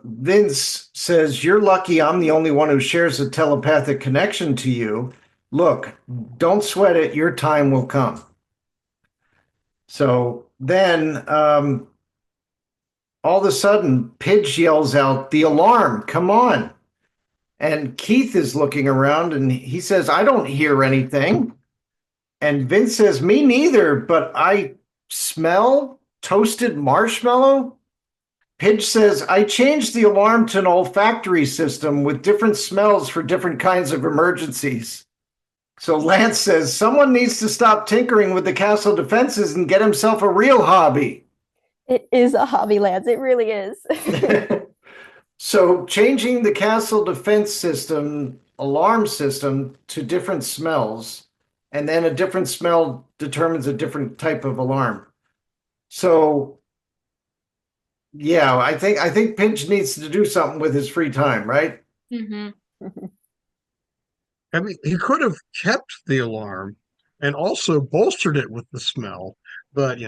C: Vince says, you're lucky I'm the only one who shares a telepathic connection to you. Look, don't sweat it. Your time will come. So then all of a sudden, Pidge yells out, the alarm, come on. And Keith is looking around and he says, I don't hear anything. And Vince says, me neither, but I smell toasted marshmallow. Pidge says, I changed the alarm to an olfactory system with different smells for different kinds of emergencies. So Lance says, someone needs to stop tinkering with the castle defenses and get himself a real hobby.
E: It is a hobby, Lance. It really is.
C: So changing the castle defense system, alarm system, to different smells, and then a different smell determines a different type of alarm. So yeah, I think Pinch needs to do something with his free time, right?
F: Mm-hmm.
D: I mean, he could have kept the alarm and also bolstered it with the smell, but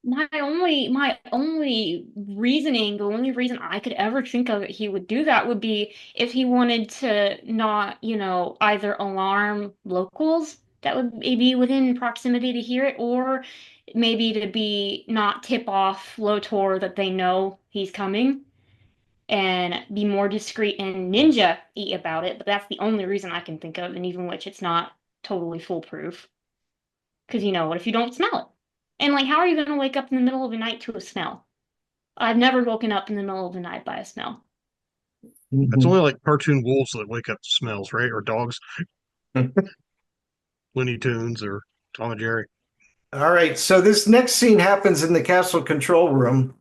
F: My only reasoning, the only reason I could ever think of it he would do that would be if he wanted to not, either alarm locals that would be within proximity to hear it, or maybe to be not tip off Lotor that they know he's coming and be more discreet and ninja eat about it. But that's the only reason I can think of, and even which it's not totally foolproof. Because what if you don't smell it? And like, how are you going to wake up in the middle of the night to a smell? I've never woken up in the middle of the night by a smell.
D: that's only like cartoon wolves that wake up to smells, right? Or dogs, Looney Tunes, or Tom and Jerry.
C: All right, so this next scene happens in the castle control room.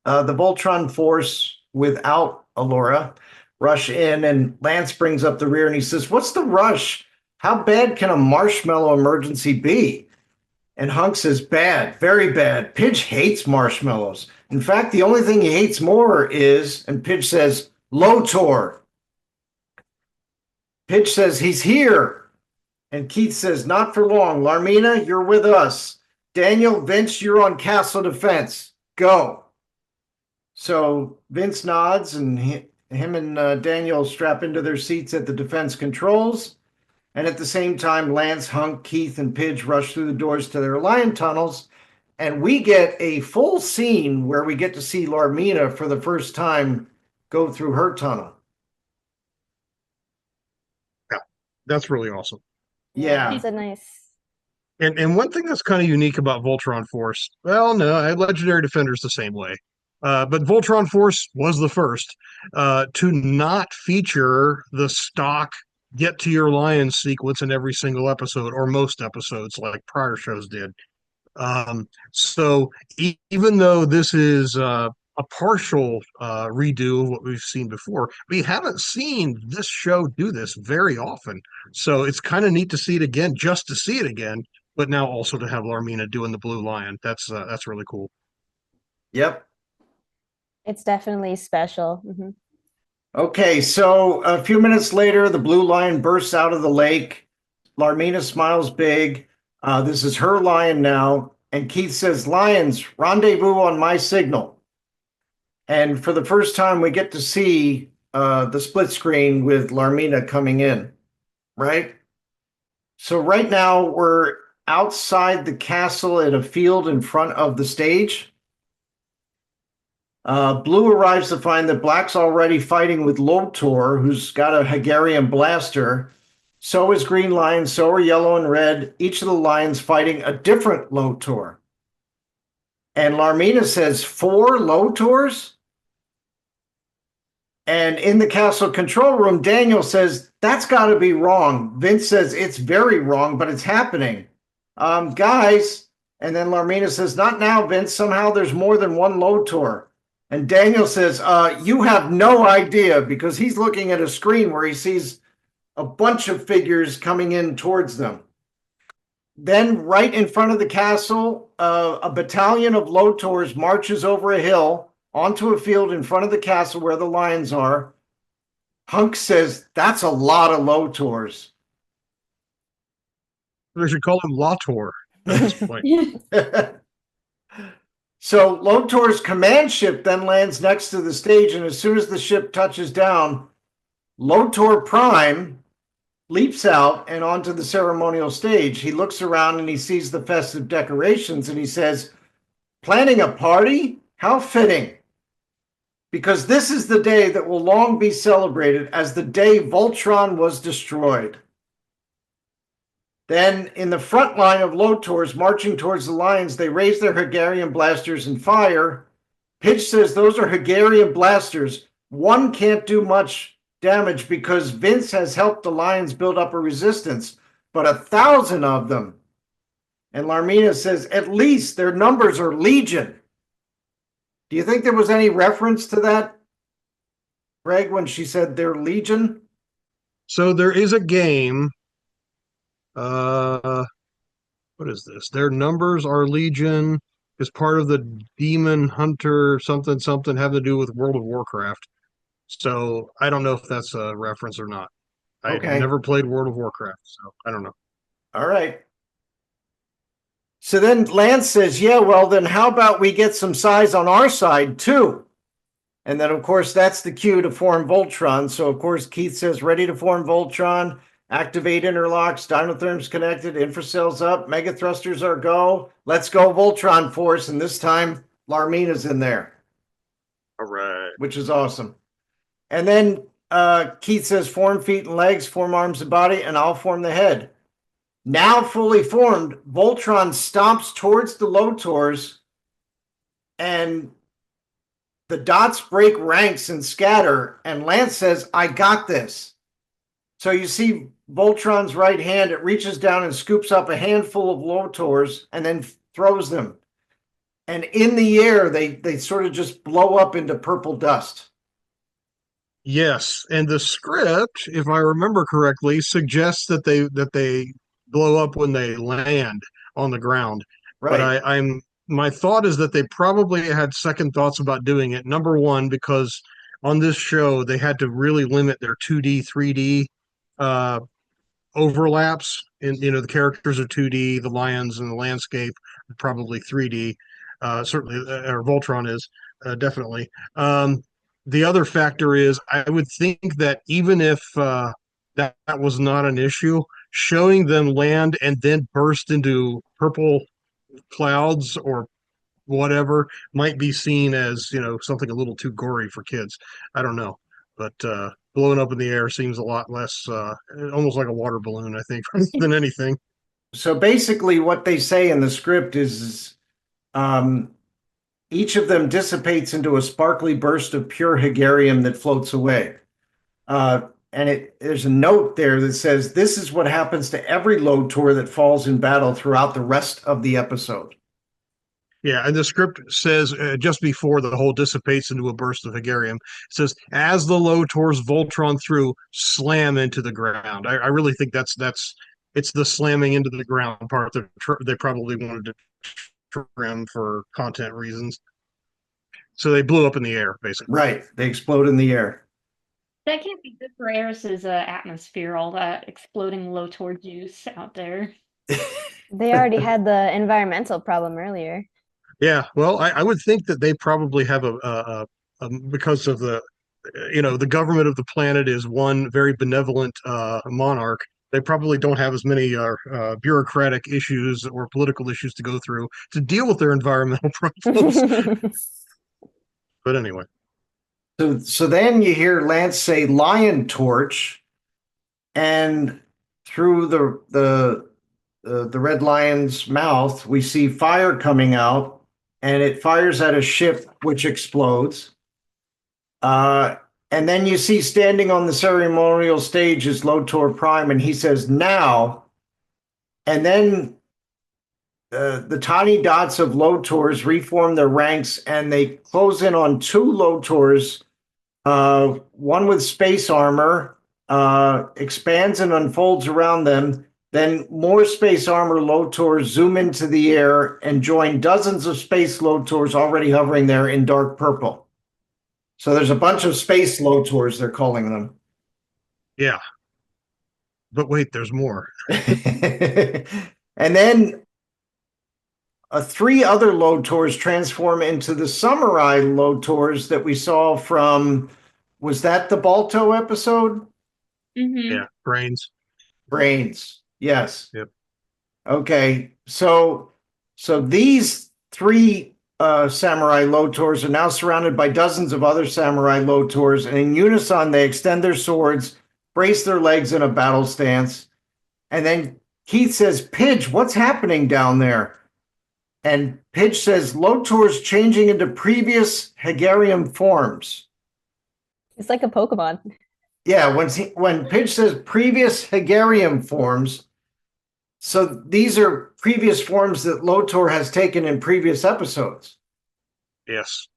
C: The Voltron Force without Alora rush in, and Lance brings up the rear and he says, "What's the rush? How bad can a marshmallow emergency be?" And Hunk says, "Bad, very bad. Pidge hates marshmallows. In fact, the only thing he hates more is," and Pidge says, "Lotor." Pidge says, "He's here." And Keith says, "Not for long. Larmina, you're with us. Daniel, Vince, you're on castle defense. Go." So Vince nods, and him and Daniel strap into their seats at the defense controls. And at the same time, Lance, Hunk, Keith, and Pidge rush through the doors to their lion tunnels. And we get a full scene where we get to see Larmina for the first time go through her tunnel.
D: Yeah, that's really awesome.
C: Yeah.
E: It's a nice.
D: And one thing that's kind of unique about Voltron Force, well, no, Legendary Defender's the same way. But Voltron Force was the first to not feature the stock get to your lion sequence in every single episode, or most episodes like prior shows did. So even though this is a partial redo of what we've seen before, we haven't seen this show do this very often. So it's kind of neat to see it again, just to see it again, but now also to have Larmina doing the Blue Lion. That's really cool.
C: Yep.
E: It's definitely special.
C: Okay, so a few minutes later, the blue lion bursts out of the lake. Larmina smiles big. This is her lion now. And Keith says, "Lions, rendezvous on my signal." And for the first time, we get to see the split screen with Larmina coming in, right? So right now, we're outside the castle at a field in front of the stage. Blue arrives to find that Black's already fighting with Lotor, who's got a Hagarian blaster. So is Green Lion, so are Yellow and Red. Each of the lions fighting a different Lotor. And Larmina says, 4 Lotors? And in the castle control room, Daniel says, "That's got to be wrong." Vince says, "It's very wrong, but it's happening. Guys," and then Larmina says, "Not now, Vince. Somehow there's more than one Lotor." And Daniel says, "You have no idea," because he's looking at a screen where he sees a bunch of figures coming in towards them. Then right in front of the castle, a battalion of Lotors marches over a hill onto a field in front of the castle where the lions are. Hunk says, "That's a lot of Lotors."
D: They should call him Lotor at this point.
C: So Lotor's command ship then lands next to the stage, and as soon as the ship touches down, Lotor Prime leaps out and onto the ceremonial stage. He looks around and he sees the festive decorations, and he says, "Planning a party? How fitting. Because this is the day that will long be celebrated as the day Voltron was destroyed." Then, in the front line of Lotors marching towards the lions, they raise their Hagarian blasters and fire. Pidge says those are Hagarian blasters. One can't do much damage because Vince has helped the lions build up a resistance, but 1,000 of them. And Larmina says, "At least their numbers are legion." Do you think there was any reference to that, Greg, when she said they're legion?
D: So there is a game. what is this? Their numbers are legion is part of the demon hunter something something having to do with World of Warcraft. So I don't know if that's a reference or not. I've
C: Okay.
D: never played World of Warcraft, so I don't know.
C: All right. So then Lance says, yeah, well, then how about we get some size on our side too? And then, of course, that's the cue to form Voltron. So, of course, Keith says, ready to form Voltron, activate interlocks, dynotherms connected, infracells up, mega thrusters are go. Let's go Voltron Force. And this time, Larmina's in there,
D: All right.
C: which is awesome. And then Keith says, form feet and legs, form arms and body, and I'll form the head. Now fully formed, Voltron stomps towards the Lotors, and the dots break ranks and scatter, and Lance says, I got this. So you see Voltron's right hand, it reaches down and scoops up a handful of Lotors and then throws them. And in the air, they sort of just blow up into purple dust.
D: Yes, and the script, if I remember correctly, suggests that they blow up when they land on the ground. But
C: Right.
D: I'm my thought is that they probably had second thoughts about doing it. Number one, because on this show they had to really limit their 2D, 3D uh, overlaps. And the characters are 2D, the lions and the landscape probably 3D. Certainly, or Voltron is definitely. The other factor is I would think that even if that was not an issue, showing them land and then burst into purple clouds or whatever might be seen as something a little too gory for kids. I don't know, but blowing up in the air seems a lot less, almost like a water balloon, I think, than anything.
C: So basically, what they say in the script is each of them dissipates into a sparkly burst of pure Hegarium that floats away. And there's a note there that says, this is what happens to every Lotor that falls in battle throughout the rest of the episode.
D: Yeah, and the script says just before the whole dissipates into a burst of Hegarium, it says, as the Lotors Voltron through, slam into the ground. I really think it's the slamming into the ground part that they probably wanted to trim for content reasons. So they blew up in the air, basically.
C: Right. They explode in the air.
F: That can't be good for Eris's atmosphere, all that exploding Lotor juice out there.
E: They already had the environmental problem earlier.
D: Yeah, well, I would think that they probably have a because of the government of the planet is one very benevolent monarch. They probably don't have as many bureaucratic issues or political issues to go through to deal with their environmental problems. But anyway.
C: So then you hear Lance say lion torch, and through the red lion's mouth, we see fire coming out, and it fires at a ship which explodes. And then you see standing on the ceremonial stage is Lotor Prime, and he says, now. And then the tiny dots of Lotors reform their ranks, and they close in on two Lotors, one with space armor, expands and unfolds around them. Then more space armor Lotors zoom into the air and join dozens of space Lotors already hovering there in dark purple. So there's a bunch of space Lotors, they're calling them.
D: Yeah. But wait, there's more.
C: And then three other Lotors transform into the Samurai Lotors that we saw from, was that the Balto episode?
F: Mm-hmm.
D: Yeah, brains.
C: Brains. Yes.
D: Yep.
C: Okay. So these three Samurai Lotors are now surrounded by dozens of other Samurai Lotors, and in unison they extend their swords, brace their legs in a battle stance, and then Keith says, Pidge, what's happening down there? And Pidge says, Lotors changing into previous Hegarium forms.
E: It's like a Pokemon.
C: Yeah, when Pidge says previous Hegarium forms, so these are previous forms that Lotor has taken in previous episodes.
D: Yes.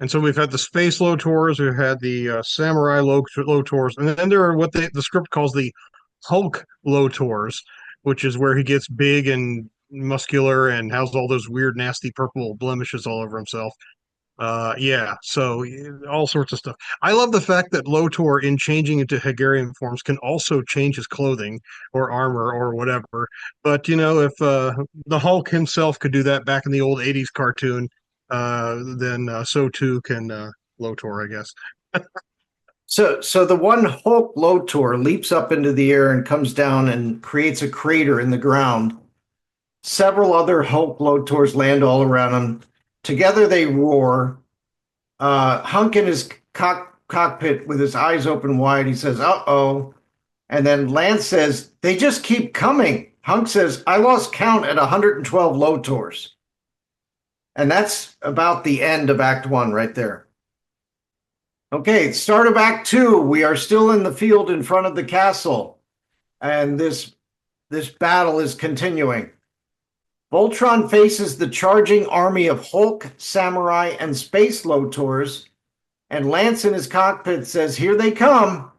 D: And so we've had the space Lotors, we've had the samurai Lotors, and then there are what the script calls the Hulk Lotors. which is where he gets big and muscular and has all those weird, nasty purple blemishes all over himself. Yeah, so all sorts of stuff. I love the fact that Lotor, in changing into Hegarian forms, can also change his clothing or armor or whatever. But if the Hulk himself could do that back in the old '80s cartoon, then so too can Lotor, I guess.
C: So the one Hulk Lotor leaps up into the air and comes down and creates a crater in the ground. Several other Hulk Lotors land all around him. Together they roar. Hunk in his cockpit with his eyes open wide, he says, "Uh-oh." And then Lance says, "They just keep coming." Hunk says, "I lost count at 112 Lotors." And that's about the end of Act 1 right there. Okay, start of Act 2. We are still in the field in front of the castle. And this battle is continuing. Voltron faces the charging army of Hulk, Samurai, and Space Lotors, and Lance in his cockpit says, "Here they come."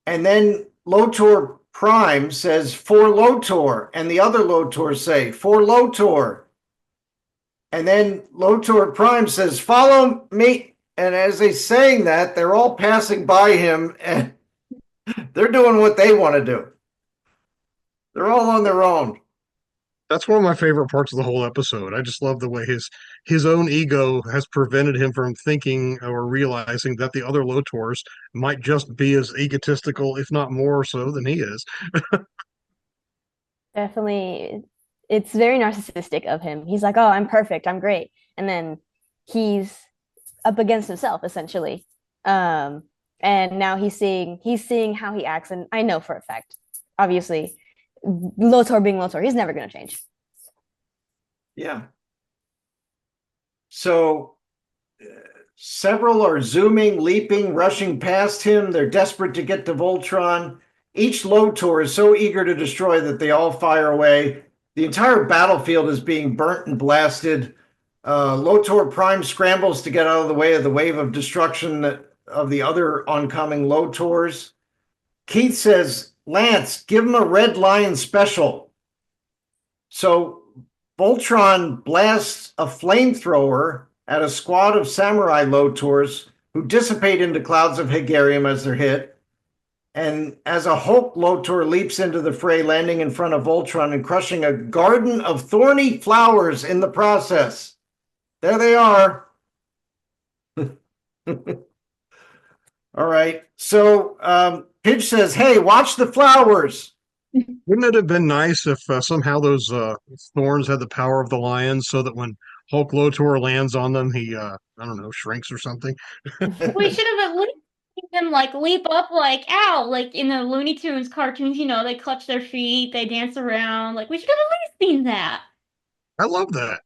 C: And then Lotor Prime says, "For Lotor," and the other Lotors say, "For Lotor." And then Lotor Prime says, "Follow me." And as they're saying that, they're all passing by him, and they're doing what they want to do. They're all on their own.
D: That's one of my favorite parts of the whole episode. I just love the way his own ego has prevented him from thinking or realizing that the other Lotors might just be as egotistical, if not more so, than he is.
E: Definitely, it's very narcissistic of him. He's like, "Oh, I'm perfect, I'm great," and then he's up against himself essentially. And now he's seeing how he acts, and I know for a fact, obviously, Lotor being Lotor, he's never going to change.
C: Yeah. So several are zooming, leaping, rushing past him. They're desperate to get to Voltron. Each Lotor is so eager to destroy that they all fire away. The entire battlefield is being burnt and blasted. Lotor Prime scrambles to get out of the way of the wave of destruction of the other oncoming Lotors. Keith says, "Lance, give him a Red Lion special." So Voltron blasts a flamethrower at a squad of Samurai Lotors who dissipate into clouds of Hegarium as they're hit. And as a Hulk Lotor leaps into the fray, landing in front of Voltron and crushing a garden of thorny flowers in the process. There they are. All right. So Pidge says, "Hey, watch the flowers."
D: Wouldn't it have been nice if somehow those thorns had the power of the lions so that when Hulk Lotor lands on them, he, I don't know, shrinks or something?
F: We should have at least seen them like leap up, like ow, like in the Looney Tunes cartoons. They clutch their feet, they dance around. Like we should have at least seen that.
D: I love that.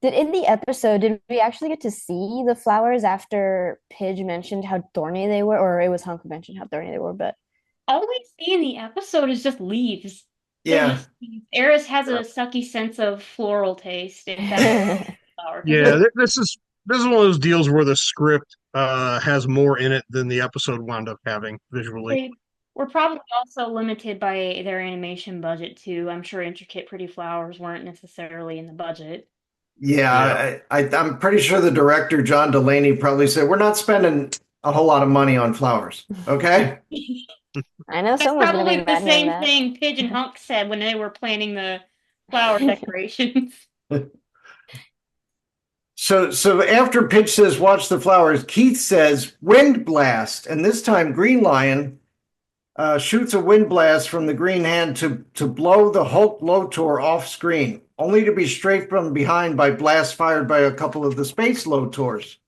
E: In the episode, did we actually get to see the flowers after Pidge mentioned how thorny they were, or it was Hunk who mentioned how thorny they were? But
F: All we see in the episode is just leaves.
C: Yeah.
F: Eris has a sucky sense of floral taste. If that's flower.
D: Yeah, this is one of those deals where the script has more in it than the episode wound up having visually.
F: They were probably also limited by their animation budget too. I'm sure intricate, pretty flowers weren't necessarily in the budget.
C: Yeah, I'm pretty sure the director, John Delaney, probably said, "We're not spending a whole lot of money on flowers." Okay.
E: I know
F: That's
E: someone's gonna
F: probably
E: be
F: the
E: mad
F: same
E: that.
F: thing Pidge and Hunk said when they were planning the flower decorations.
C: So after Pidge says, "Watch the flowers," Keith says, "Wind blast." And this time Green Lion shoots a wind blast from the green hand to blow the Hulk Lotor off screen, only to be strafed from behind by blasts fired by a couple of the Space Lotors.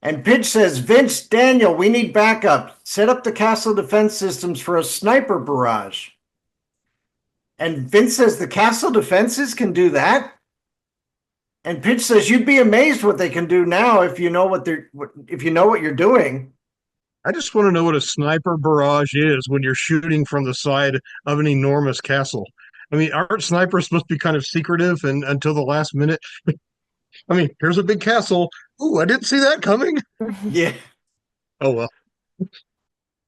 C: And Pidge says, "Vince, Daniel, we need backup. Set up the castle defense systems for a sniper barrage." And Vince says, "The castle defenses can do that?" And Pidge says, "You'd be amazed what they can do now if you know what you're doing."
D: I just want to know what a sniper barrage is when you're shooting from the side of an enormous castle. I mean, aren't snipers supposed to be kind of secretive and until the last minute? I mean, here's a big castle. Ooh, I didn't see that coming.
C: Yeah.
D: Oh,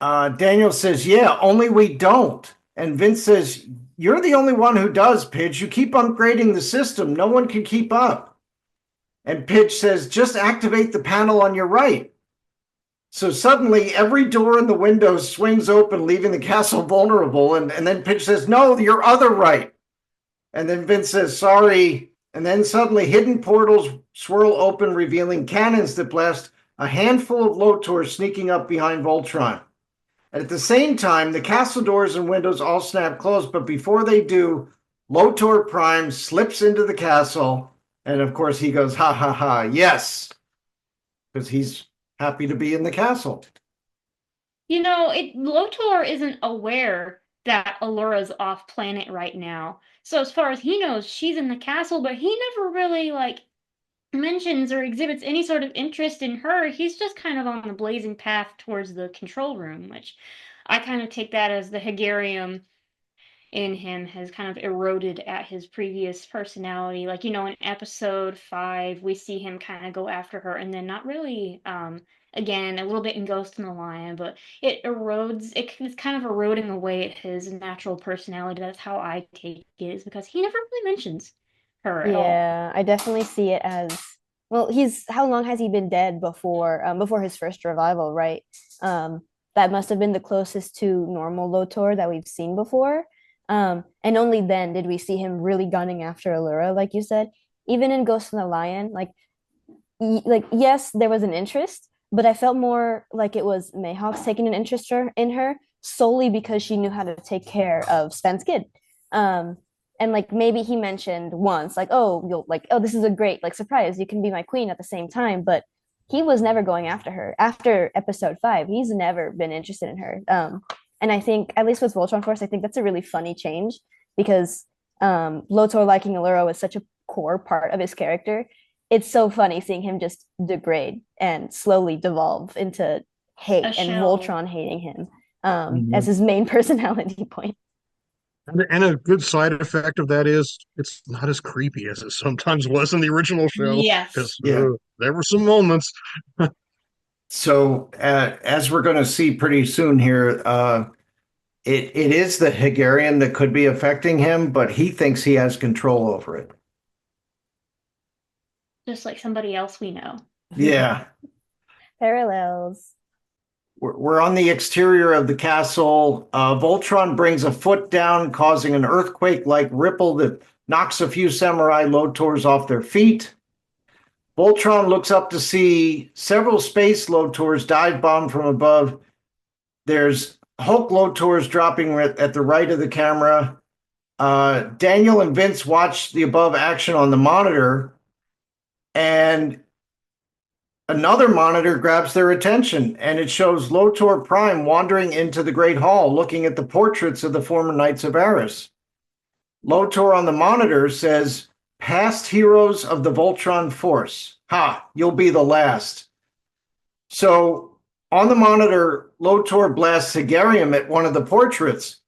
D: well.
C: Daniel says, "Yeah, only we don't." And Vince says, "You're the only one who does, Pidge. You keep upgrading the system. No one can keep up." And Pidge says, "Just activate the panel on your right." So suddenly every door in the window swings open, leaving the castle vulnerable. And then Pidge says, "No, your other right." And then Vince says, "Sorry." And then suddenly hidden portals swirl open, revealing cannons that blast a handful of Lotors sneaking up behind Voltron. And at the same time, the castle doors and windows all snap closed. But before they do, Lotor Prime slips into the castle. And of course, he goes, "Ha ha ha, yes," because he's happy to be in the castle.
F: Lotor isn't aware that Allura's off planet right now. So as far as he knows, she's in the castle, but he never really mentions or exhibits any sort of interest in her. He's just kind of on the blazing path towards the control room, which I kind of take that as the Hegarium in him has kind of eroded at his previous personality. In episode 5, we see him kind of go after her and then not really, again, a little bit in Ghost in the Lion, but it's kind of eroding away at his natural personality. That's how I take it, is because he never really mentions her at all.
E: Yeah, I definitely see it as well. How long has he been dead before his first revival, right? That must have been the closest to normal Lotor that we've seen before. And only then did we see him really gunning after Allura, like you said. Even in Ghost in the Lion, yes, there was an interest, but I felt more like it was Mayhawks taking an interest in her solely because she knew how to take care of Sven's kid. And maybe he mentioned once, this is a great surprise, you can be my queen at the same time, but he was never going after her. After episode 5, he's never been interested in her. And I think, at least with Voltron Force, I think that's a really funny change because Lotor liking Allura is such a core part of his character. It's so funny seeing him just degrade and slowly devolve into hate and Voltron hating him as his main personality point.
D: And a good side effect of that is it's not as creepy as it sometimes was in the original show.
F: Yes.
D: There were some moments.
C: So, as we're going to see pretty soon here, it is the Hegarian that could be affecting him, but he thinks he has control over it.
F: Just like somebody else we know.
C: Yeah.
E: Parallels.
C: We're on the exterior of the castle. Voltron brings a foot down, causing an earthquake-like ripple that knocks a few samurai Lotors off their feet. Voltron looks up to see several space Lotors dive bomb from above. There's Hulk Lotors dropping at the right of the camera. Daniel and Vince watch the above action on the monitor, and another monitor grabs their attention, and it shows Lotor Prime wandering into the Great Hall, looking at the portraits of the former Knights of Aris. Lotor on the monitor says, "Past heroes of the Voltron Force. Ha, you'll be the last." So on the monitor, Lotor blasts Hegarium at one of the portraits.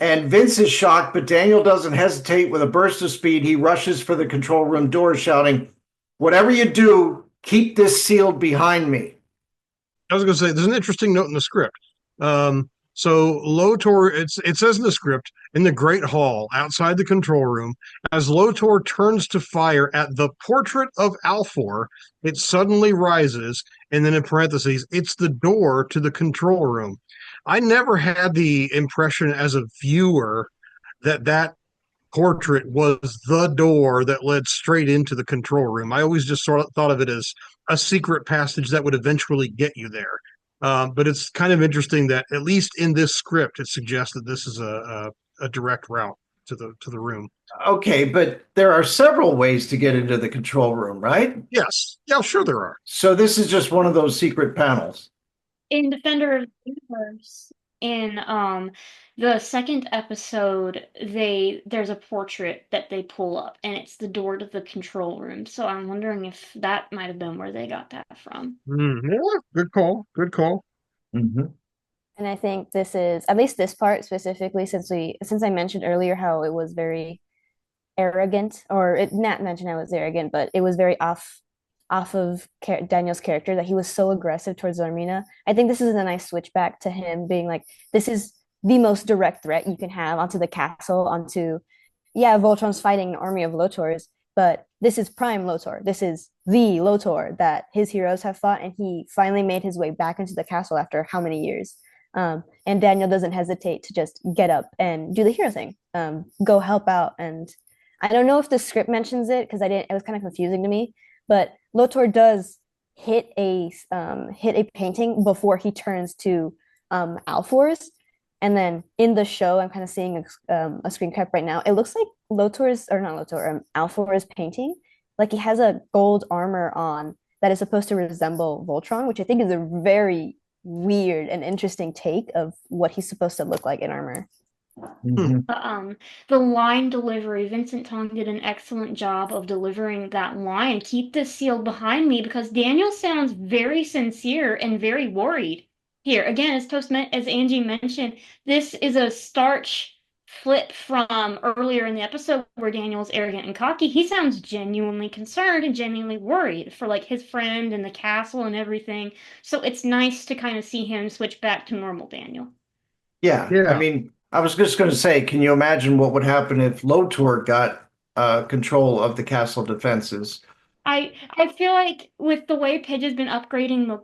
C: And Vince is shocked, but Daniel doesn't hesitate. With a burst of speed, he rushes for the control room door, shouting, "Whatever you do, keep this sealed behind me."
D: I was going to say, there's an interesting note in the script. So Lotor, it says in the script, in the Great Hall outside the control room, as Lotor turns to fire at the portrait of Alfor, it suddenly rises, and then in parentheses, it's the door to the control room. I never had the impression as a viewer that portrait was the door that led straight into the control room. I always just sort of thought of it as a secret passage that would eventually get you there. But it's kind of interesting that at least in this script, it suggests that this is a direct route to the room.
C: Okay, but there are several ways to get into the control room, right?
D: Yes. Yeah, sure there are.
C: So this is just one of those secret panels.
F: In Defender of the Universe, in the second episode, there's a portrait that they pull up, and it's the door to the control room. So I'm wondering if that might have been where they got that from.
D: Yeah, good call. Good call.
C: Mm-hmm.
E: And I think this is, at least this part specifically, since I mentioned earlier how it was very arrogant, Nat mentioned how it was arrogant, but it was very off of Daniel's character, that he was so aggressive towards Zarmina. I think this is a nice switch back to him being like, this is the most direct threat you can have onto the castle, onto, yeah, Voltron's fighting an army of Lotors, but this is prime Lotor. This is the Lotor that his heroes have fought, and he finally made his way back into the castle after how many years? And Daniel doesn't hesitate to just get up and do the hero thing, go help out. And I don't know if the script mentions it because I didn't. It was kind of confusing to me. But Lotor does hit a painting before he turns to Alfor's, and then in the show, I'm kind of seeing a screen cap right now. It looks like Lotor's, or not Lotor, Alfor's painting. Like he has a gold armor on that is supposed to resemble Voltron, which I think is a very weird and interesting take of what he's supposed to look like in armor.
F: The line delivery, Vincent Tong did an excellent job of delivering that line. Keep this sealed behind me, because Daniel sounds very sincere and very worried here. Again, as Angie mentioned, this is a starch flip from earlier in the episode where Daniel's arrogant and cocky. He sounds genuinely concerned and genuinely worried for like his friend and the castle and everything. So it's nice to kind of see him switch back to normal Daniel.
C: Yeah.
D: Yeah.
C: I mean, I was just going to say, can you imagine what would happen if Lotor got control of the castle defenses?
F: I feel like with the way Pidge has been upgrading the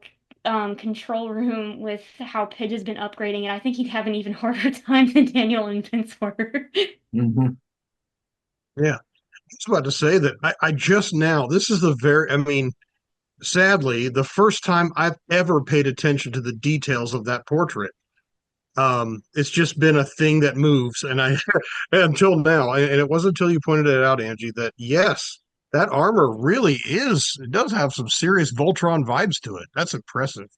F: control room, with how Pidge has been upgrading it, I think he'd have an even harder time than Daniel and Vince were.
D: Yeah. I was about to say that I just now, this is I mean, sadly, the first time I've ever paid attention to the details of that portrait. It's just been a thing that moves, and I until now, and it wasn't until you pointed it out, Angie, that yes, that armor really it does have some serious Voltron vibes to it. That's impressive.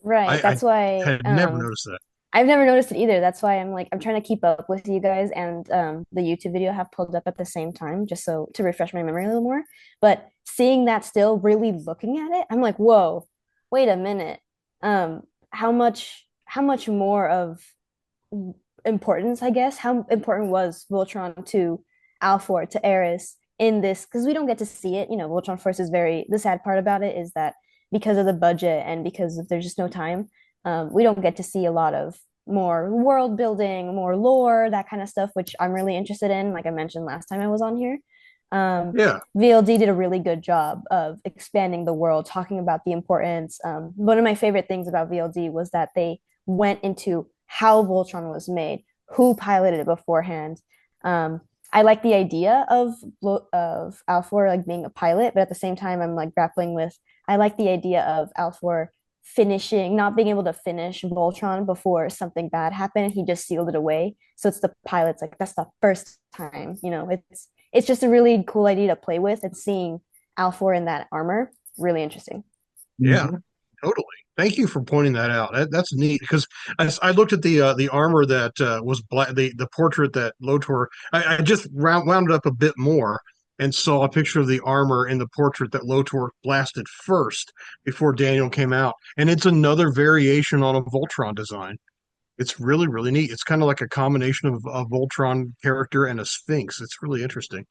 E: Right. That's why
D: had never noticed that.
E: I've never noticed it either. That's why I'm trying to keep up with you guys, and the YouTube video I have pulled up at the same time, just so to refresh my memory a little more. But seeing that still, really looking at it, I'm like, whoa, wait a minute. How much more of importance, I guess, how important was Voltron to Alfor, to Eris in this? Because we don't get to see it. Voltron Force is the sad part about it is that because of the budget and because there's just no time, we don't get to see a lot of more world building, more lore, that kind of stuff, which I'm really interested in, like I mentioned last time I was on here.
D: Yeah.
E: VLD did a really good job of expanding the world, talking about the importance. One of my favorite things about VLD was that they went into how Voltron was made, who piloted it beforehand. I like the idea of Alfor like being a pilot, but at the same time, I'm like grappling with. I like the idea of Alfor not being able to finish Voltron before something bad happened. He just sealed it away. So it's the pilot's like that's the first time. It's just a really cool idea to play with, and seeing Alfor in that armor, really interesting.
D: Yeah, totally. Thank you for pointing that out. That's neat because I looked at the armor that was black, the portrait that Lotor. I just wound it up a bit more and saw a picture of the armor in the portrait that Lotor blasted first before Daniel came out, and it's another variation on a Voltron design. It's really, really neat. It's kind of like a combination of a Voltron character and a Sphinx. It's really interesting.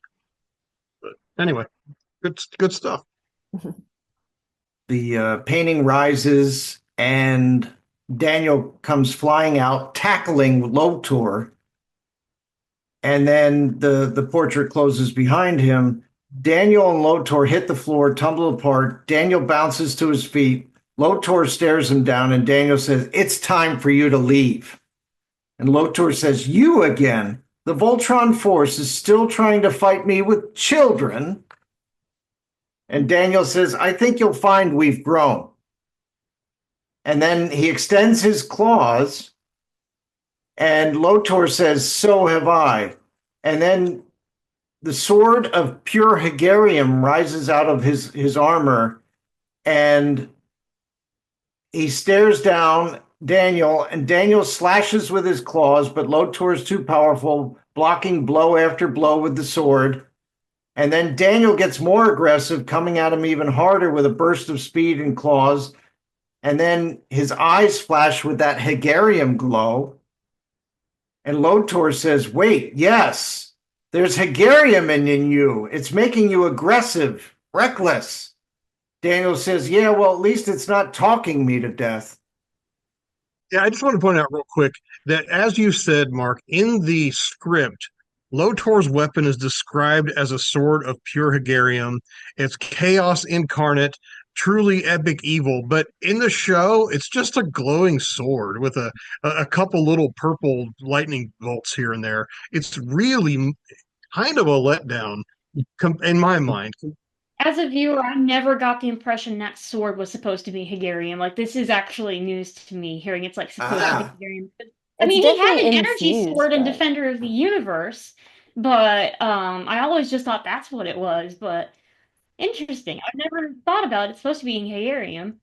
D: But anyway, good stuff.
C: The painting rises, and Daniel comes flying out, tackling Lotor. And then the portrait closes behind him. Daniel and Lotor hit the floor, tumble apart. Daniel bounces to his feet. Lotor stares him down, and Daniel says, "It's time for you to leave." And Lotor says, "You again? The Voltron Force is still trying to fight me with children." And Daniel says, "I think you'll find we've grown." And then he extends his claws, and Lotor says, "So have I." And then the sword of pure Hegarium rises out of his armor, and he stares down Daniel, and Daniel slashes with his claws, but Lotor is too powerful, blocking blow after blow with the sword. And then Daniel gets more aggressive, coming at him even harder with a burst of speed and claws. And then his eyes flash with that Hegarium glow. And Lotor says, "Wait, yes, there's Hegarium in you. It's making you aggressive, reckless." Daniel says, "Yeah, well, at least it's not talking me to death."
D: Yeah, I just want to point out real quick that, as you said, Mark, in the script, Lotor's weapon is described as a sword of pure Hegarium. It's chaos incarnate, truly epic evil. But in the show, it's just a glowing sword with a couple little purple lightning bolts here and there. It's really kind of a letdown in my mind.
F: As a viewer, I never got the impression that sword was supposed to be Hegarium. Like, this is actually news to me, hearing it's like supposed to be
C: Ah,
F: Hegarium. I
E: It's
F: mean, he had
E: definitely
F: an energy
E: infused,
F: sword and
E: but
F: Defender of the Universe, but I always just thought that's what it was. But interesting. I've never thought about it. It's supposed to be in Hegarium.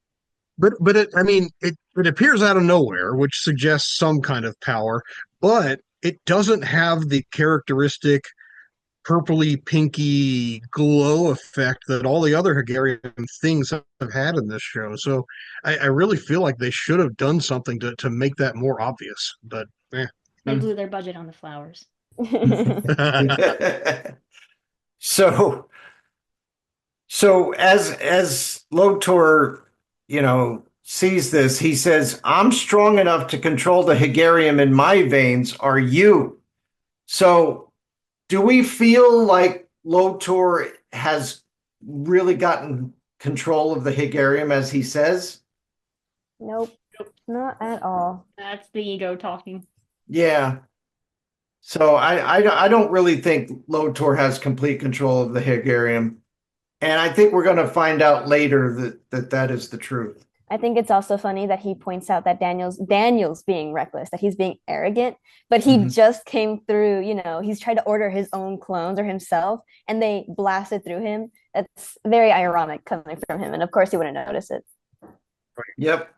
D: But it, I mean, it appears out of nowhere, which suggests some kind of power, but it doesn't have the characteristic purpley pinky glow effect that all the other Hungarian things have had in this show. So I really feel like they should have done something to make that more obvious. But
F: They blew their budget on the flowers.
C: so as Lotor, sees this, he says, "I'm strong enough to control the Hegarium in my veins. Are you?" So do we feel like Lotor has really gotten control of the Hegarium as he says?
E: nope, not at all.
F: That's the ego talking.
C: Yeah. So I don't really think Lotor has complete control of the Hegarium. And I think we're going to find out later that is the truth.
E: I think it's also funny that he points out that Daniel's being reckless, that he's being arrogant, but he just came through, he's tried to order his own clones or himself, and they blasted through him. That's very ironic coming from him, and of course he wouldn't notice it.
C: Yep.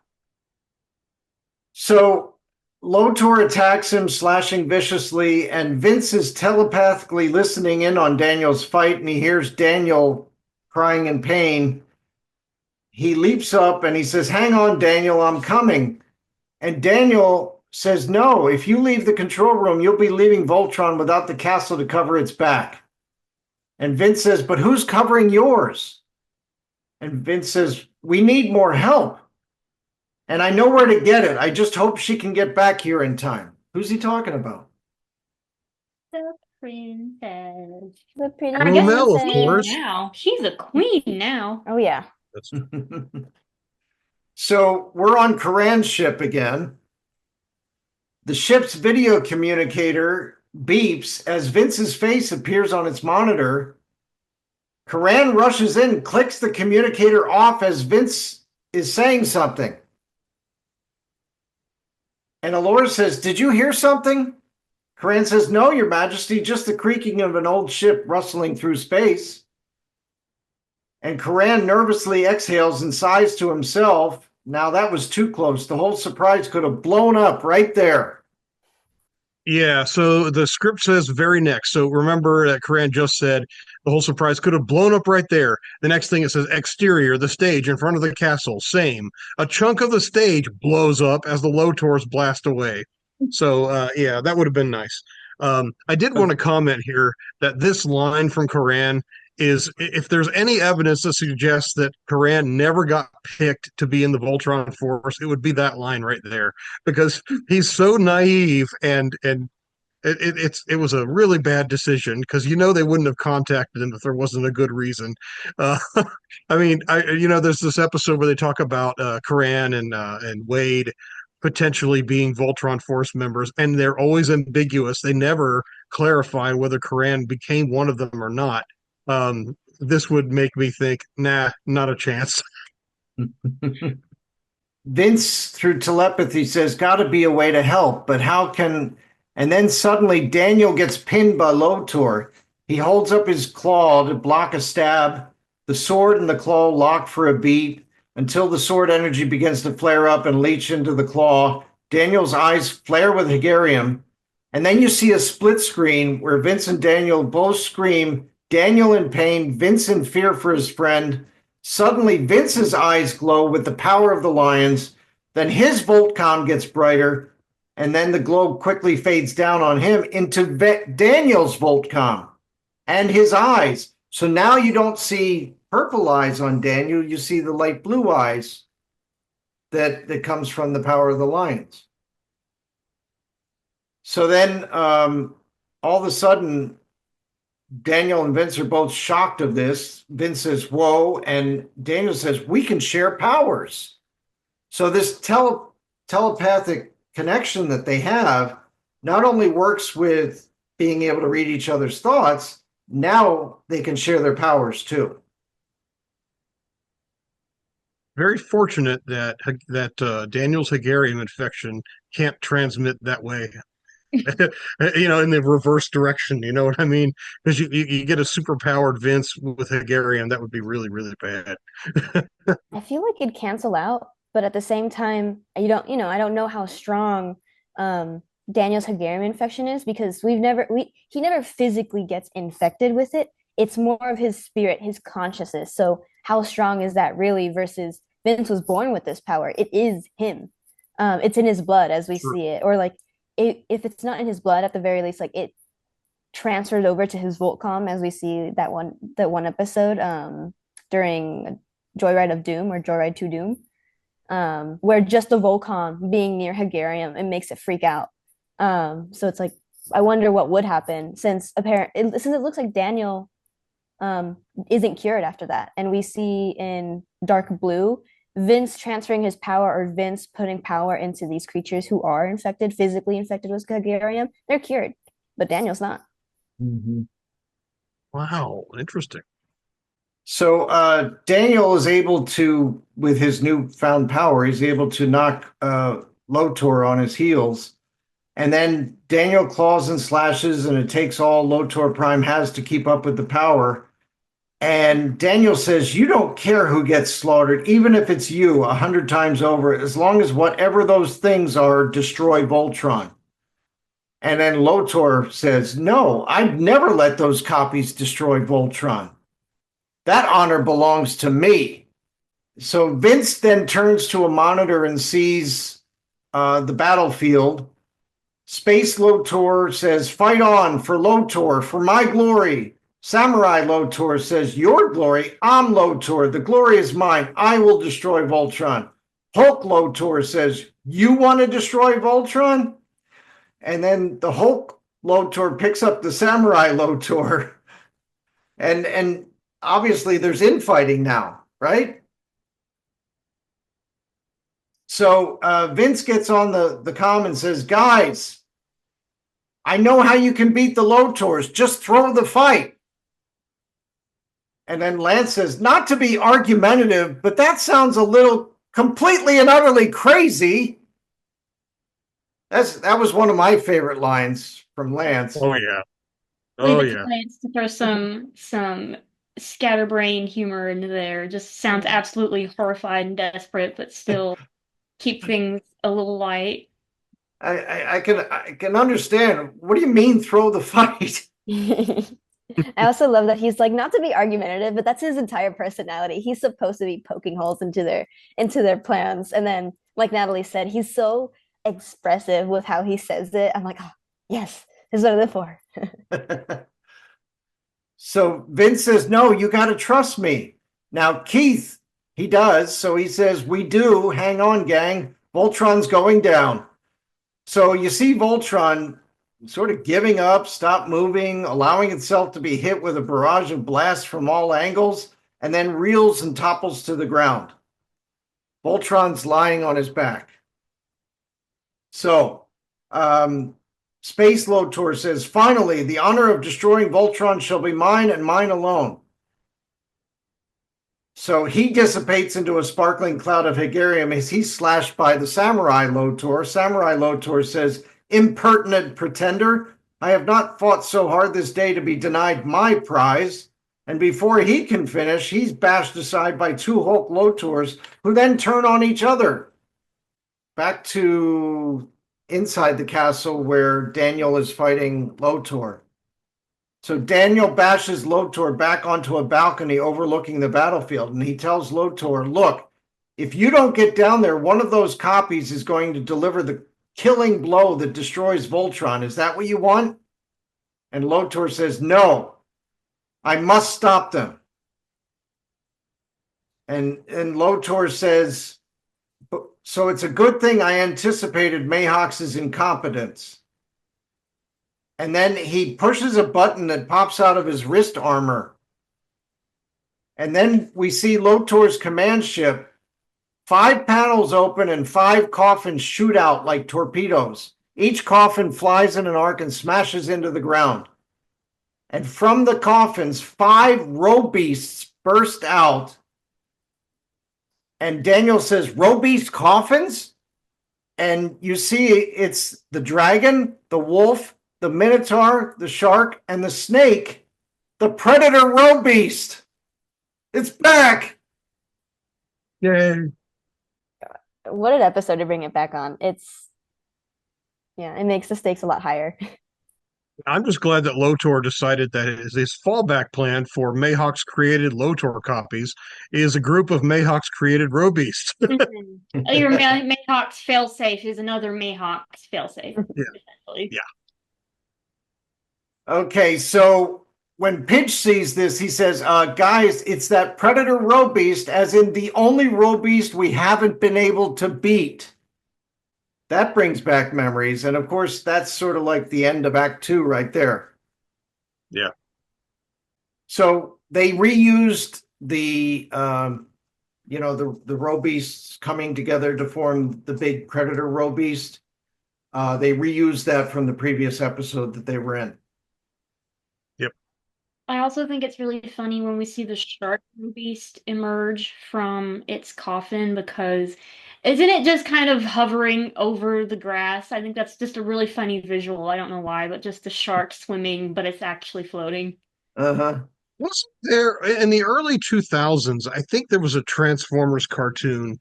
C: So Lotor attacks him, slashing viciously, and Vince is telepathically listening in on Daniel's fight, and he hears Daniel crying in pain. He leaps up and he says, "Hang on, Daniel, I'm coming." And Daniel says, "No, if you leave the control room, you'll be leaving Voltron without the castle to cover its back." And Vince says, "But who's covering yours?" And Vince says, "We need more help. And I know where to get it. I just hope she can get back here in time." Who's he talking about?
F: The princess.
E: The pretty
F: I guess
D: Mel, of
E: princess.
D: course.
F: now. She's a queen now.
E: Oh yeah.
C: So we're on Karan's ship again. The ship's video communicator beeps as Vince's face appears on its monitor. Karan rushes in, clicks the communicator off as Vince is saying something. And Allura says, "Did you hear something?" Karan says, "No, Your Majesty, just the creaking of an old ship rustling through space." And Karan nervously exhales and sighs to himself. Now that was too close. The whole surprise could have blown up right there.
D: Yeah, so the script says very next. So remember that Karan just said the whole surprise could have blown up right there. The next thing it says exterior, the stage in front of the castle, same. A chunk of the stage blows up as the Lotors blast away. So yeah, that would have been nice. I did want to comment here that this line from Karan is, if there's any evidence that suggests that Karan never got picked to be in the Voltron Force, it would be that line right there, because he's so naive, and it was a really bad decision, because they wouldn't have contacted him if there wasn't a good reason. I mean, there's this episode where they talk about Karan and Wade potentially being Voltron Force members, and they're always ambiguous. They never clarify whether Karan became one of them or not. This would make me think, nah, not a chance.
C: Vince, through telepathy, says, "Gotta be a way to help, but how can..." And then suddenly Daniel gets pinned by Lotor. He holds up his claw to block a stab. The sword and the claw lock for a beat until the sword energy begins to flare up and leach into the claw. Daniel's eyes flare with Hegarium. And then you see a split screen where Vince and Daniel both scream, Daniel in pain, Vince in fear for his friend. Suddenly, Vince's eyes glow with the power of the lions. Then his Voltcom gets brighter, and then the glow quickly fades down on him into Daniel's Voltcom and his eyes. So now you don't see purple eyes on Daniel, you see the light blue eyes. that comes from the power of the lions. So then all of a sudden, Daniel and Vince are both shocked of this. Vince says, whoa, and Daniel says, we can share powers. So this telepathic connection that they have not only works with being able to read each other's thoughts, now they can share their powers too.
D: Very fortunate that Daniel's Hagarium infection can't transmit that way. In the reverse direction. You know what I mean? Because you get a superpowered Vince with Hagarium, that would be really, really bad.
E: I feel like it'd cancel out, but at the same time, I don't know how strong Daniel's Hagarium infection is because he never physically gets infected with it. It's more of his spirit, his consciousness. So how strong is that really versus Vince was born with this power? It is him. It's in his blood as we see it, or like if it's not in his blood, at the very least, like it transferred over to his Voltcom, as we see that one episode during Joyride of Doom or Joyride to Doom, where just the Volcom being near Hagarium, it makes it freak out. So it's like I wonder what would happen since it looks like Daniel isn't cured after that, and we see in Dark Blue Vince transferring his power, or Vince putting power into these creatures who are infected, physically infected with Hagarium. They're cured, but Daniel's not.
C: Mm-hmm.
D: Wow, interesting.
C: So Daniel is able to, with his newfound power, he's able to knock Lotor on his heels. And then Daniel claws and slashes, and it takes all Lotor Prime has to keep up with the power. And Daniel says, you don't care who gets slaughtered, even if it's you 100 times over, as long as whatever those things are destroy Voltron. And then Lotor says, no, I'd never let those copies destroy Voltron. That honor belongs to me. So Vince then turns to a monitor and sees the battlefield. Space Lotor says, fight on for Lotor, for my glory. Samurai Lotor says, your glory, I'm Lotor. The glory is mine. I will destroy Voltron. Hulk Lotor says, you want to destroy Voltron? And then the Hulk Lotor picks up the Samurai Lotor. And obviously there's infighting now, right? So Vince gets on the comm and says, guys, I know how you can beat the Lotors. Just throw the fight. And then Lance says, not to be argumentative, but that sounds a little completely and utterly crazy. That was one of my favorite lines from Lance.
D: Oh yeah.
F: Oh yeah. Lance to throw some scatterbrain humor into there. Just sounds absolutely horrified and desperate, but still keep things a little light.
C: I can understand. What do you mean throw the fight?
E: I also love that he's like, not to be argumentative, but that's his entire personality. He's supposed to be poking holes into their plans. And then, like Natalie said, he's so expressive with how he says it. I'm like, oh, yes, this is what I live for.
C: So Vince says, no, you got to trust me. Now, Keith, he does. So he says, we do. Hang on, gang. Voltron's going down. So you see Voltron sort of giving up, stop moving, allowing itself to be hit with a barrage of blasts from all angles, and then reels and topples to the ground. Voltron's lying on his back. So Space Lotor says, finally, the honor of destroying Voltron shall be mine and mine alone. So he dissipates into a sparkling cloud of Hagarium as he's slashed by the Samurai Lotor. Samurai Lotor says, impertinent pretender, I have not fought so hard this day to be denied my prize. And before he can finish, he's bashed aside by two Hulk Lotors, who then turn on each other. Back to inside the castle where Daniel is fighting Lotor. So Daniel bashes Lotor back onto a balcony overlooking the battlefield, and he tells Lotor, look, if you don't get down there, one of those copies is going to deliver the killing blow that destroys Voltron. Is that what you want? And Lotor says, no, I must stop them. And Lotor says, So it's a good thing I anticipated Mayhawks' incompetence. And then he pushes a button that pops out of his wrist armor. And then we see Lotor's command ship. 5 panels open and 5 coffins shoot out like torpedoes. Each coffin flies in an arc and smashes into the ground. And from the coffins, 5 robeasts burst out. And Daniel says, robeast coffins? And you see it's the dragon, the wolf, the minotaur, the shark, and the snake. The predator robeast. It's back.
D: Yay.
E: What an episode to bring it back on. It makes the stakes a lot higher.
D: I'm just glad that Lotor decided that his fallback plan for Mayhawks created Lotor copies is a group of Mayhawks created robeasts.
F: Your Mayhawks failsafe is another Mayhawks failsafe.
D: Yeah.
F: Essentially.
D: Yeah.
C: Okay, so when Pidge sees this, he says, guys, it's that predator robeast, as in the only robeast we haven't been able to beat. That brings back memories. And of course, that's sort of like the end of Act 2 right there.
D: Yeah.
C: So they reused the robeasts coming together to form the big predator robeast. They reused that from the previous episode that they were in.
F: I also think it's really funny when we see the shark beast emerge from its coffin, because isn't it just kind of hovering over the grass? I think that's just a really funny visual. I don't know why, but just the shark swimming, but it's actually floating.
C: Uh-huh.
D: Wasn't there in the early 2000s? I think there was a Transformers cartoon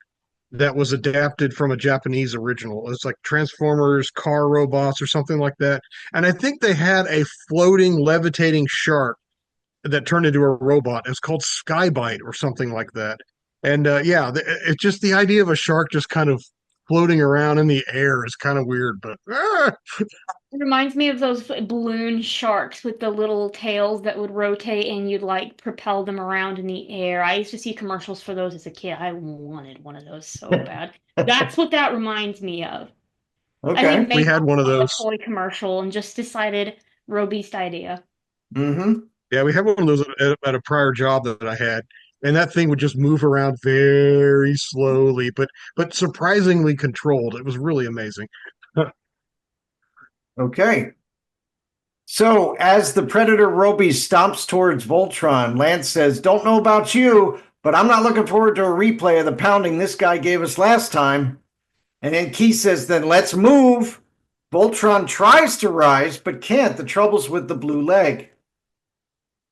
D: that was adapted from a Japanese original. It's like Transformers car robots or something like that. And I think they had a floating, levitating shark that turned into a robot. It's called Skybite or something like that. And it's just the idea of a shark just kind of floating around in the air is kind of weird, but
F: It reminds me of those balloon sharks with the little tails that would rotate and you'd like propel them around in the air. I used to see commercials for those as a kid. I wanted one of those so bad. That's what that reminds me of. I
C: Okay.
F: think
D: we had one of
F: saw
D: those.
F: a toy commercial and just decided robeast idea.
C: Mm-hmm.
D: Yeah, we had one of those at a prior job that I had, and that thing would just move around very slowly, but surprisingly controlled. It was really amazing.
C: Okay. So as the predator robeast stomps towards Voltron, Lance says, don't know about you, but I'm not looking forward to a replay of the pounding this guy gave us last time. And then Keith says, then let's move. Voltron tries to rise, but can't. The trouble's with the blue leg.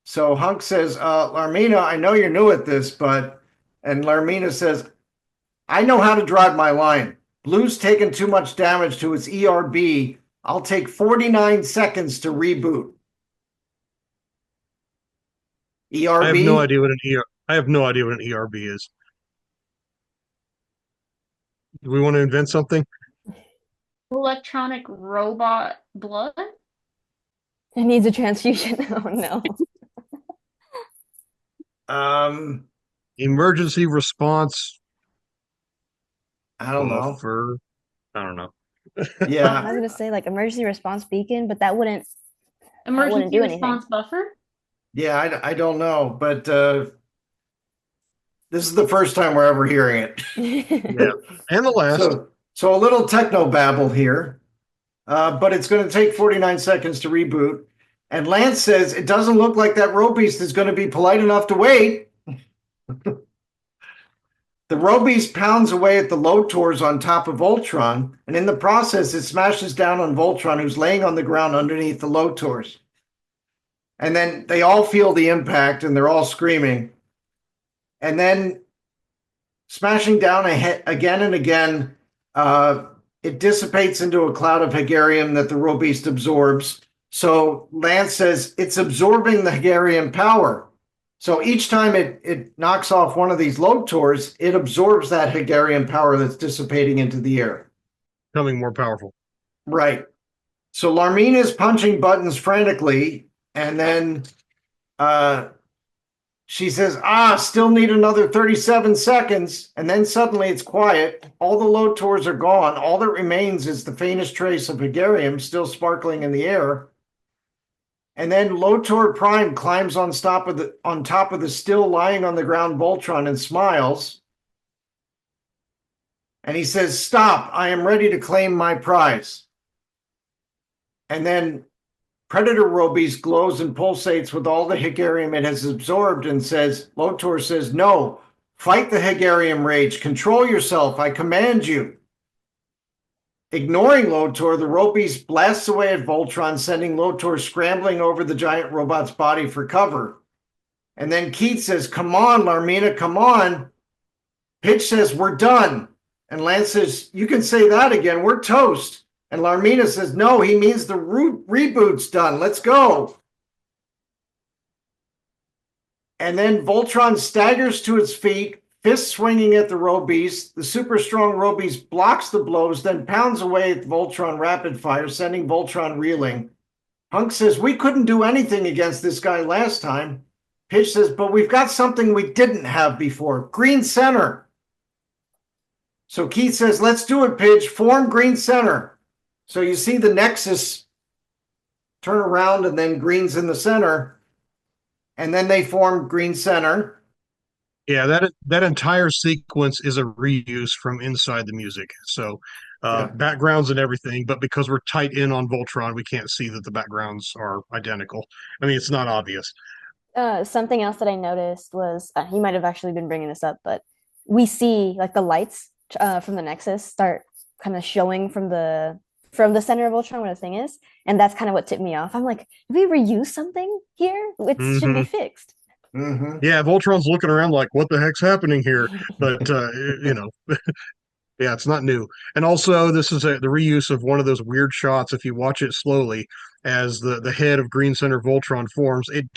C: So Hunk says, Larmina, I know you're new at this, and Larmina says, I know how to drive my line. Blue's taken too much damage to its ERB. I'll take 49 seconds to reboot. ERB?
D: I have no idea what an ERB is. Do we want to invent something?
F: Electronic robot blood?
E: It needs a transfusion. Oh no.
D: Emergency response
C: I don't know.
D: buffer. I don't know.
E: I
C: Yeah.
E: was gonna say like emergency response beacon, but that wouldn't
F: Emergency
E: do anything.
F: response buffer?
C: Yeah, I don't know, but this is the first time we're ever hearing it.
D: Yeah. And the last.
C: So a little techno babble here, but it's going to take 49 seconds to reboot. And Lance says it doesn't look like that robeast is going to be polite enough to wait. The robeast pounds away at the Lotors on top of Voltron, and in the process, it smashes down on Voltron, who's laying on the ground underneath the Lotors. And then they all feel the impact, and they're all screaming. And then, smashing down again and again, it dissipates into a cloud of Hegarium that the robeast absorbs. So Lance says it's absorbing the Hegarium power. So each time it knocks off one of these Lotors, it absorbs that Hegarium power that's dissipating into the air.
D: Becoming more powerful.
C: Right. So Larmina is punching buttons frantically, and then She says, still need another 37 seconds. And then suddenly it's quiet. All the Lotors are gone. All that remains is the faintest trace of Hegarium still sparkling in the air. And then Lotor Prime climbs on top of the still lying on the ground Voltron and smiles. And he says, "Stop, I am ready to claim my prize." And then Predator Robies glows and pulsates with all the Hegarium it has absorbed and says, Lotor says, "No, fight the Hegarium rage. Control yourself. I command you." Ignoring Lotor, the Robies blasts away at Voltron, sending Lotor scrambling over the giant robot's body for cover. And then Keith says, "Come on, Larmina, come on." Pitch says, "We're done." And Lance says, "You can say that again. We're toast." And Larmina says, "No, he means the reboot's done. Let's go." And then Voltron staggers to its feet, fist swinging at the Robies. The super strong Robies blocks the blows, then pounds away at Voltron rapid fire, sending Voltron reeling. Hunk says, "We couldn't do anything against this guy last time." Pitch says, "But we've got something we didn't have before. Green center." So Keith says, "Let's do it, Pitch. Form green center." So you see the Nexus turn around and then green's in the center. And then they form green center.
D: Yeah, that entire sequence is a reuse from inside the music. So backgrounds and everything, but because we're tight in on Voltron, we can't see that the backgrounds are identical. I mean, it's not obvious.
E: Something else that I noticed was he might have actually been bringing this up, but we see like the lights from the Nexus start kind of showing from the center of Voltron where the thing is, and that's kind of what tipped me off. I'm like, did we reuse something here? It should be fixed.
C: Mm-hmm.
D: Yeah, Voltron's looking around like, what the heck's happening here? But yeah, it's not new. And also, this is the reuse of one of those weird shots. If you watch it slowly, as the head of Green Center Voltron forms, it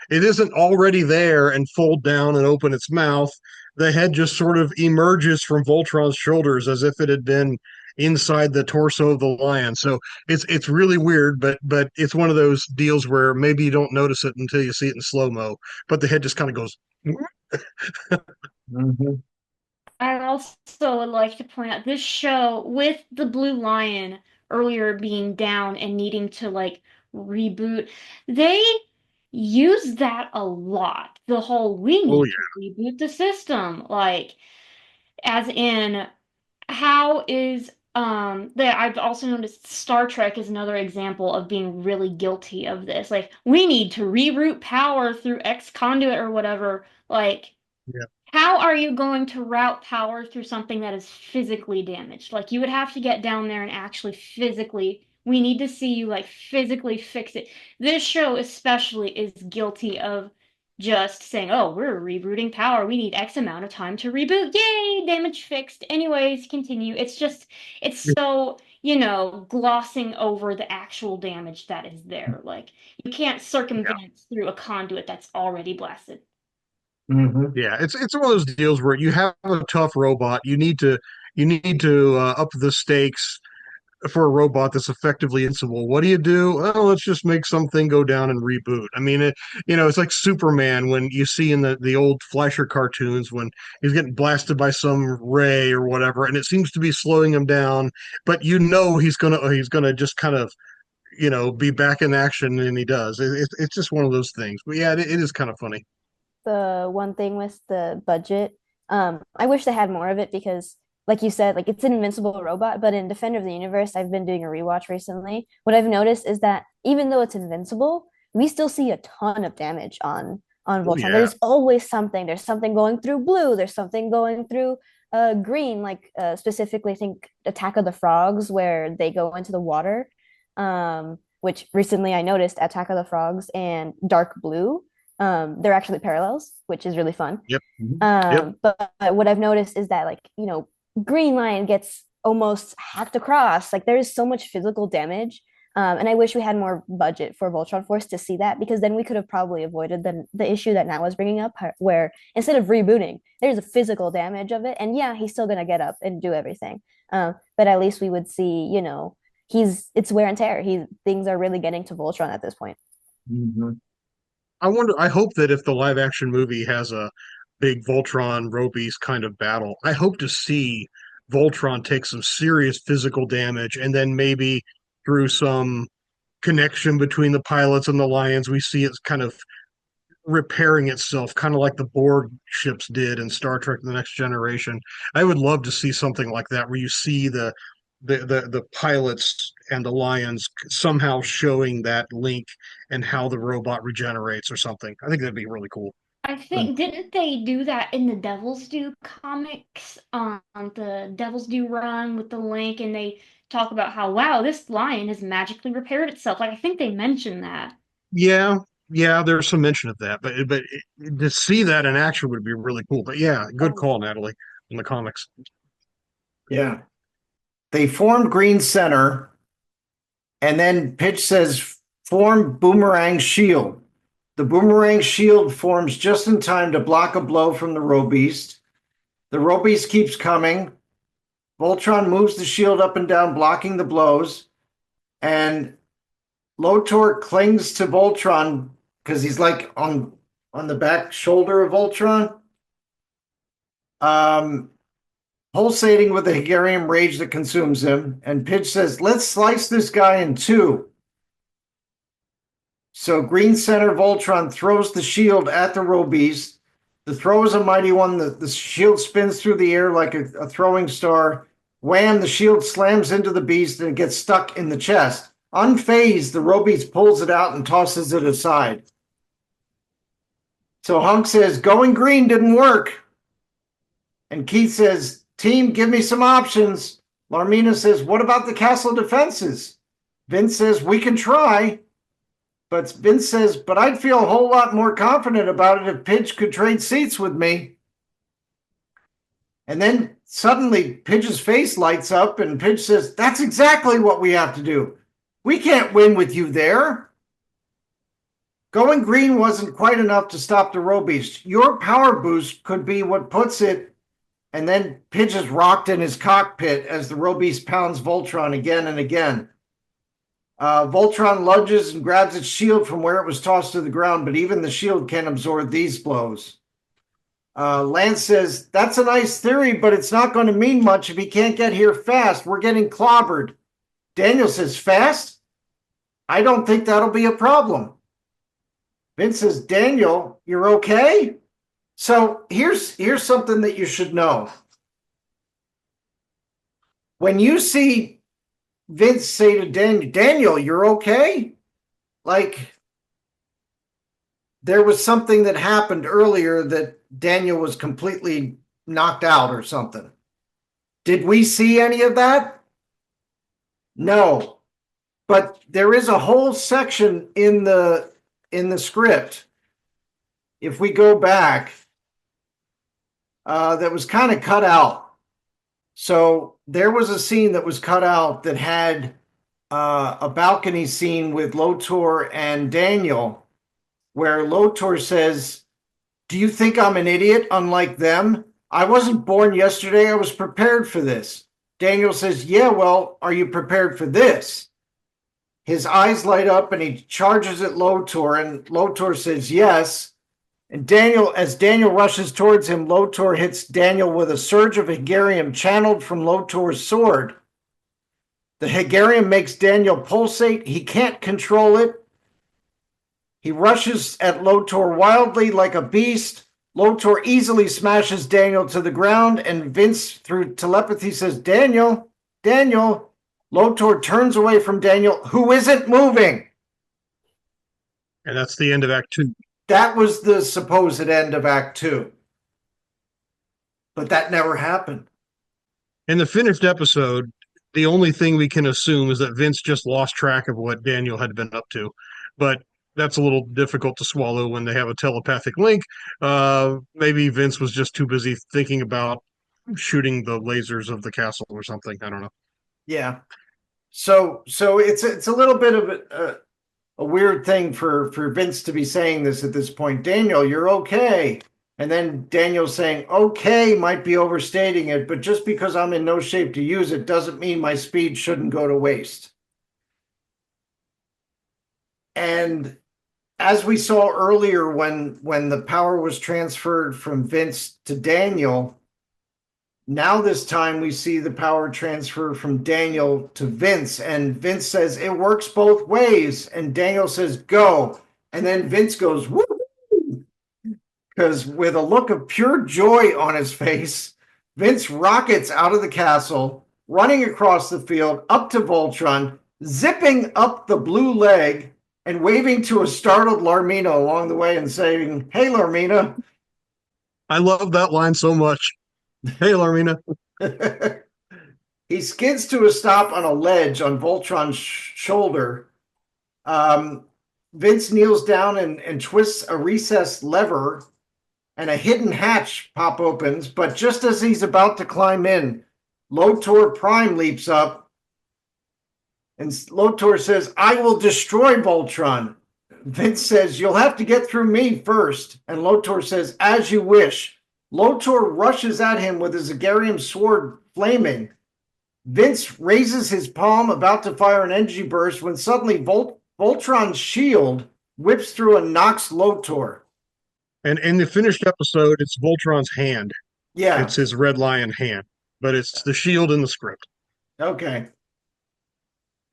D: isn't already there and fold down and open its mouth. The head just sort of emerges from Voltron's shoulders as if it had been inside the torso of the lion. So it's really weird, but it's one of those deals where maybe you don't notice it until you see it in slow mo. But the head just kind of goes.
C: Mm-hmm.
F: I also would like to point out this show with the Blue Lion earlier being down and needing to like reboot, they use that a lot. The whole we
D: Oh
F: need
D: yeah.
F: to reboot the system, like as in how is that I've also noticed Star Trek is another example of being really guilty of this. Like we need to reroute power through X conduit or whatever. Like
D: Yeah.
F: how are you going to route power through something that is physically damaged? Like you would have to get down there and actually physically, we need to see you like physically fix it. This show especially is guilty of just saying, "Oh, we're rebooting power. We need X amount of time to reboot. Yay, damage fixed." Anyways, continue. It's so, glossing over the actual damage that is there. Like you can't circumvent through a conduit that's already blasted.
C: Mm-hmm.
D: Yeah, it's one of those deals where you have a tough robot. You need to up the stakes for a robot that's effectively invincible. What do you do? Oh, let's just make something go down and reboot. I mean, it's like Superman when you see in the old Fleischer cartoons when he's getting blasted by some ray or whatever, and it seems to be slowing him down, but he's gonna just kind of be back in action, and he does. It's just one of those things. But yeah, it is kind of funny.
E: The one thing with the budget, I wish they had more of it because, like you said, like it's an invincible robot. But in Defender of the Universe, I've been doing a rewatch recently. What I've noticed is that even though it's invincible, we still see a ton of damage on
D: Oh
E: Voltron.
D: yeah.
E: There's always something. There's something going through blue. There's something going through green. Like specifically, I think Attack of the Frogs, where they go into the water. Which recently I noticed Attack of the Frogs and Dark Blue, they're actually parallels, which is really fun.
D: Yep. Yep.
E: But what I've noticed is that, like, Green Lion gets almost hacked across. Like, there is so much physical damage. And I wish we had more budget for Voltron Force to see that, because then we could have probably avoided the issue that Nat was bringing up, where instead of rebooting, there's a physical damage of it. And yeah, he's still going to get up and do everything. But at least we would see, it's wear and tear. Things are really getting to Voltron at this point.
C: Mm-hmm.
D: I hope that if the live action movie has a big Voltron Robies kind of battle, I hope to see Voltron take some serious physical damage, and then maybe through some connection between the pilots and the Lions, we see it kind of repairing itself, kind of like the Borg ships did in Star Trek: The Next Generation. I would love to see something like that, where you see the pilots and the Lions somehow showing that link and how the robot regenerates or something. I think that'd be really cool.
F: I think didn't they do that in the Devil's Due comics? The Devil's Due run with the link, and they talk about how wow, this lion has magically repaired itself. Like I think they mentioned that.
D: Yeah, yeah, there's some mention of that, but to see that in action would be really cool. But yeah, good call, Natalie, in the comics.
C: Yeah. They formed Green Center, and then Pitch says, form Boomerang Shield. The Boomerang Shield forms just in time to block a blow from the Robeast. The Robeast keeps coming. Voltron moves the shield up and down, blocking the blows. And Lotor clings to Voltron because he's like on the back shoulder of Voltron. Pulsating with the Hegarian rage that consumes him. And Pidge says, let's slice this guy in two. So Green Center Voltron throws the shield at the Robeast. The throw is a mighty one. The shield spins through the air like a throwing star. Wham, the shield slams into the beast and it gets stuck in the chest. Unfazed, the Robeast pulls it out and tosses it aside. So Hunk says, going green didn't work. And Keith says, team, give me some options. Larmina says, what about the castle defenses? Vince says, we can try. But Vince says, but I'd feel a whole lot more confident about it if Pidge could trade seats with me. And then suddenly Pidge's face lights up and Pidge says, that's exactly what we have to do. We can't win with you there. Going green wasn't quite enough to stop the Robeast. Your power boost could be what puts it. And then Pidge is rocked in his cockpit as the Robeast pounds Voltron again and again. Voltron lunges and grabs its shield from where it was tossed to the ground, but even the shield can't absorb these blows. Lance says, that's a nice theory, but it's not going to mean much if he can't get here fast. We're getting clobbered. Daniel says, fast? I don't think that'll be a problem. Vince says, Daniel, you're okay? So here's something that you should know. When you see Vince say to Daniel, you're okay? Like, there was something that happened earlier that Daniel was completely knocked out or something. Did we see any of that? No. But there is a whole section in the script, if we go back, that was kind of cut out. So there was a scene that was cut out that had a balcony scene with Lotor and Daniel, where Lotor says, do you think I'm an idiot unlike them? I wasn't born yesterday. I was prepared for this. Daniel says, yeah, well, are you prepared for this? His eyes light up and he charges at Lotor, and Lotor says yes. And as Daniel rushes towards him, Lotor hits Daniel with a surge of Hegarium channeled from Lotor's sword. The Hegarium makes Daniel pulsate. He can't control it. He rushes at Lotor wildly like a beast. Lotor easily smashes Daniel to the ground, and Vince, through telepathy, says, Daniel, Daniel. Lotor turns away from Daniel, who isn't moving.
D: And that's the end of Act 2.
C: That was the supposed end of Act 2. But that never happened.
D: In the finished episode, the only thing we can assume is that Vince just lost track of what Daniel had been up to. But that's a little difficult to swallow when they have a telepathic link. Maybe Vince was just too busy thinking about shooting the lasers of the castle or something. I don't know.
C: Yeah. So it's a little bit of a weird thing for Vince to be saying this at this point. Daniel, you're okay. And then Daniel saying, okay, might be overstating it, but just because I'm in no shape to use it doesn't mean my speed shouldn't go to waste. And as we saw earlier when the power was transferred from Vince to Daniel, now this time we see the power transfer from Daniel to Vince, and Vince says it works both ways, and Daniel says go, and then Vince goes woo, because with a look of pure joy on his face, Vince rockets out of the castle, running across the field up to Voltron, zipping up the blue leg and waving to a startled Larmina along the way and saying, "Hey, Larmina."
D: I love that line so much. Hey, Larmina.
C: He skids to a stop on a ledge on Voltron's shoulder. Vince kneels down and twists a recessed lever, and a hidden hatch opens, but just as he's about to climb in, Lotor Prime leaps up, and Lotor says, "I will destroy Voltron." Vince says, "You'll have to get through me first." And Lotor says, "As you wish." Lotor rushes at him with his Agarium sword flaming. Vince raises his palm, about to fire an energy burst, when suddenly Voltron's shield whips through and knocks Lotor.
D: And in the finished episode, it's Voltron's hand.
C: Yeah.
D: It's his red lion hand, but it's the shield in the script.
C: Okay.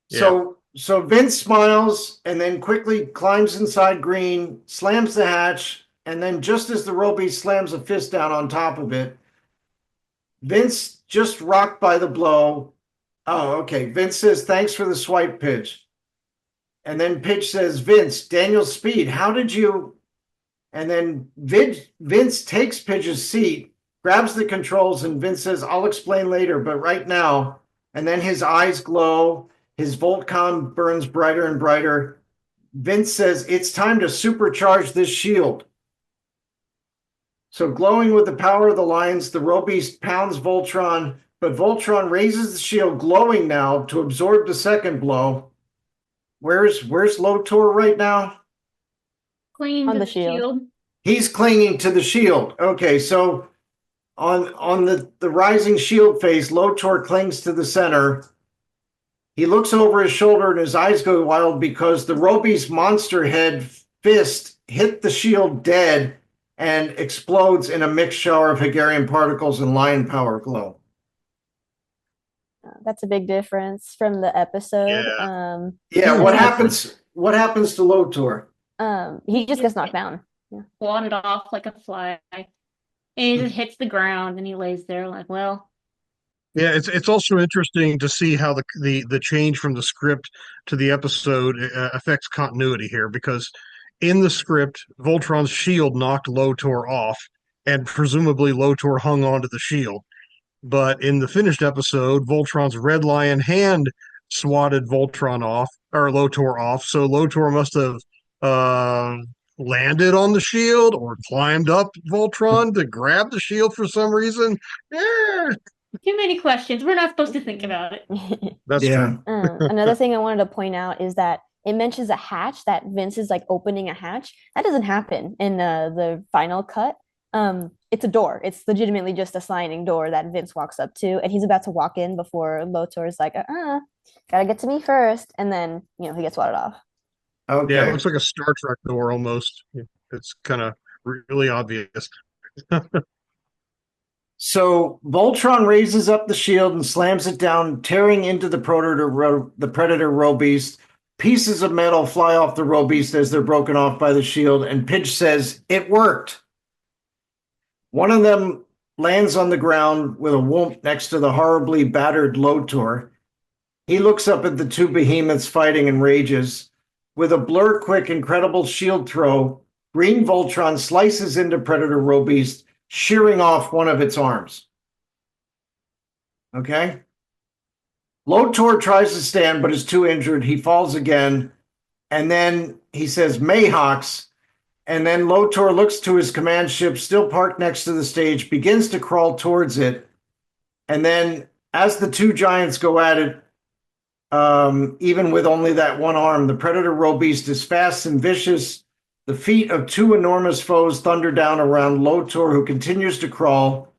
D: Yeah.
C: So Vince smiles and then quickly climbs inside Green, slams the hatch, and then just as the row beast slams a fist down on top of it, Vince, just rocked by the blow. Oh, okay. Vince says, "Thanks for the swipe, Pidge." And then Pidge says, "Vince, Daniel's speed, how did you..." And then Vince takes Pidge's seat, grabs the controls, and Vince says, "I'll explain later, but right now..." And then his eyes glow. His Voltcom burns brighter and brighter. Vince says, "It's time to supercharge this shield." So glowing with the power of the lions, the row beast pounds Voltron, but Voltron raises the shield, glowing now, to absorb the second blow. Where's Lotor right now?
F: Clinging
E: On
F: to
E: the
F: the
E: shield.
F: shield.
C: He's clinging to the shield. Okay, so on the rising shield face, Lotor clings to the center. He looks over his shoulder and his eyes go wild because the row beast monster head fist hit the shield dead and explodes in a mixed shower of Hegarian particles and lion power glow.
E: That's a big difference from the episode.
C: Yeah,
E: I
C: what
E: think-
C: happens? What happens to Lotor?
E: He just gets knocked down.
F: Wadded off like a fly. And he just hits the ground and he lays there like, well,
D: Yeah, it's also interesting to see how the change from the script to the episode affects continuity here, because in the script, Voltron's shield knocked Lotor off, and presumably Lotor hung onto the shield. But in the finished episode, Voltron's red lion hand swatted Voltron off, or Lotor off, so Lotor must have landed on the shield or climbed up Voltron to grab the shield for some reason. Yeah.
F: too many questions. We're not supposed to think about it.
D: That's
C: Yeah.
D: true.
E: Another thing I wanted to point out is that it mentions a hatch, that Vince is like opening a hatch. That doesn't happen in the final cut. It's a door. It's legitimately just a sliding door that Vince walks up to, and he's about to walk in before Lotor's like, gotta get to me first, and then he gets wadded off.
C: Okay.
D: Yeah, it looks like a Star Trek door almost. It's kind of really obvious.
C: So Voltron raises up the shield and slams it down, tearing into the Predator row beast. Pieces of metal fly off the row beast as they're broken off by the shield, and Pidge says, "It worked." One of them lands on the ground with a whoomp next to the horribly battered Lotor. He looks up at the two behemoths fighting and rages. With a blur-quick, incredible shield throw, Green Voltron slices into Predator row beast, shearing off one of its arms. Okay? Lotor tries to stand, but is too injured. He falls again, and then he says, "Mayhawks," and then Lotor looks to his command ship, still parked next to the stage, begins to crawl towards it, and then as the two giants go at it, even with only that one arm, the Predator row beast is fast and vicious. The feet of two enormous foes thunder down around Lotor, who continues to crawl.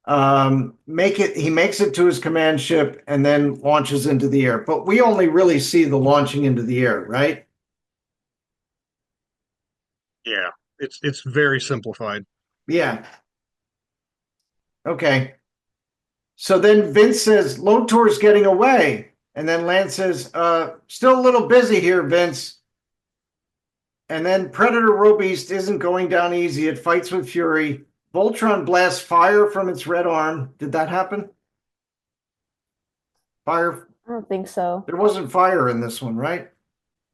C: He makes it to his command ship and then launches into the air. But we only really see the launching into the air, right?
D: Yeah, it's very simplified.
C: Yeah. Okay. So then Vince says, Lotor's getting away. And then Lance says, still a little busy here, Vince. And then Predator Robeast isn't going down easy. It fights with fury. Voltron blasts fire from its red arm. Did that happen? Fire?
E: I don't think so.
C: There wasn't fire in this one, right?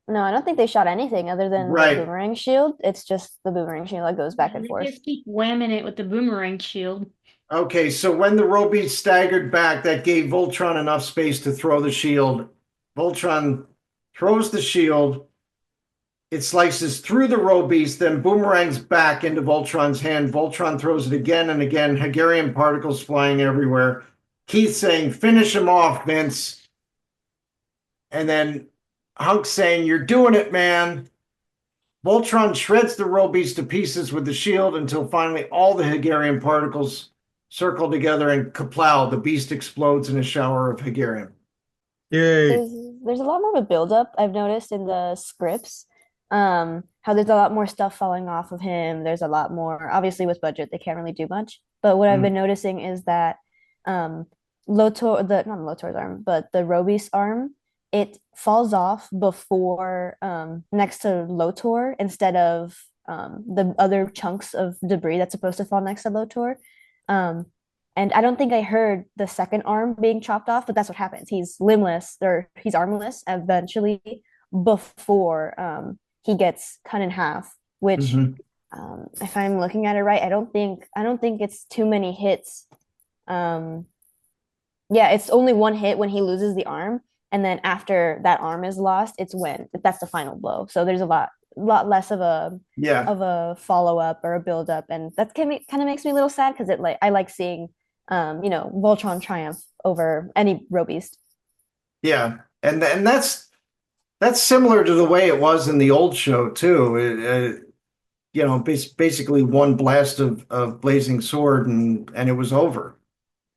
E: No, I don't think they shot anything other than the
C: Right.
E: boomerang shield. It's just the boomerang shield that goes back and
F: They
E: forth.
F: just keep whamming it with the boomerang shield.
C: Okay, so when the Robeast staggered back, that gave Voltron enough space to throw the shield. Voltron throws the shield. It slices through the Robeast, then boomerangs back into Voltron's hand. Voltron throws it again and again. Hegarian particles flying everywhere. Keith saying, finish him off, Vince. And then Hunk saying, you're doing it, man. Voltron shreds the Robeast to pieces with the shield until finally all the Hegarian particles circle together and kaplow, the beast explodes in a shower of Hegarian.
D: Yay.
E: There's a lot more of a buildup I've noticed in the scripts. How there's a lot more stuff falling off of him. There's a lot more, obviously with budget, they can't really do much. But what I've been noticing is that Lotor, not Lotor's arm, but the Robe's arm, it falls off before next to Lotor instead of the other chunks of debris that's supposed to fall next to Lotor. And I don't think I heard the second arm being chopped off, but that's what happens. He's limbless or he's armless eventually before he gets cut in half, which if I'm looking at it right, I don't think it's too many hits. Yeah, it's only one hit when he loses the arm, and then after that arm is lost, it's when that's the final blow. So there's a lot less of a follow up or a build up, and that kind of makes me a little sad because I like seeing Voltron triumph over any Robeast.
C: Yeah, and that's similar to the way it was in the old show too. Basically one blast of blazing sword and it was over.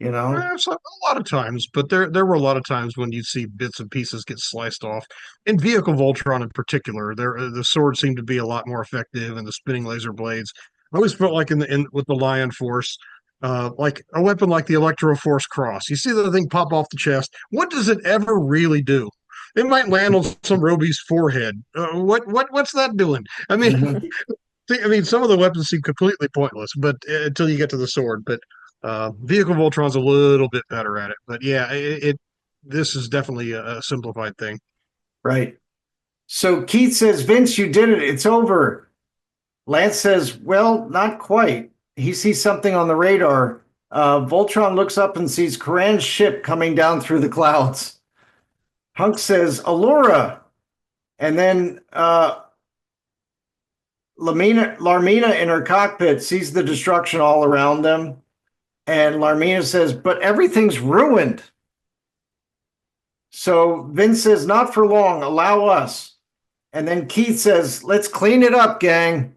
D: So a lot of times, but there were a lot of times when you'd see bits and pieces get sliced off. In Vehicle Voltron in particular, the sword seemed to be a lot more effective, and the spinning laser blades. I always felt like with the Lion Force, like a weapon like the Electro Force Cross. You see the thing pop off the chest. What does it ever really do? It might land on some Roby's forehead. What's that doing? I mean, some of the weapons seem completely pointless, but until you get to the sword. But Vehicle Voltron's a little bit better at it. But yeah, this is definitely a simplified thing.
C: Right. So Keith says, Vince, you did it. It's over. Lance says, well, not quite. He sees something on the radar. Voltron looks up and sees Karan's ship coming down through the clouds. Hunk says, Allura. And then Larmina in her cockpit sees the destruction all around them. And Larmina says, but everything's ruined. So Vince says, not for long, allow us. And then Keith says, let's clean it up, gang.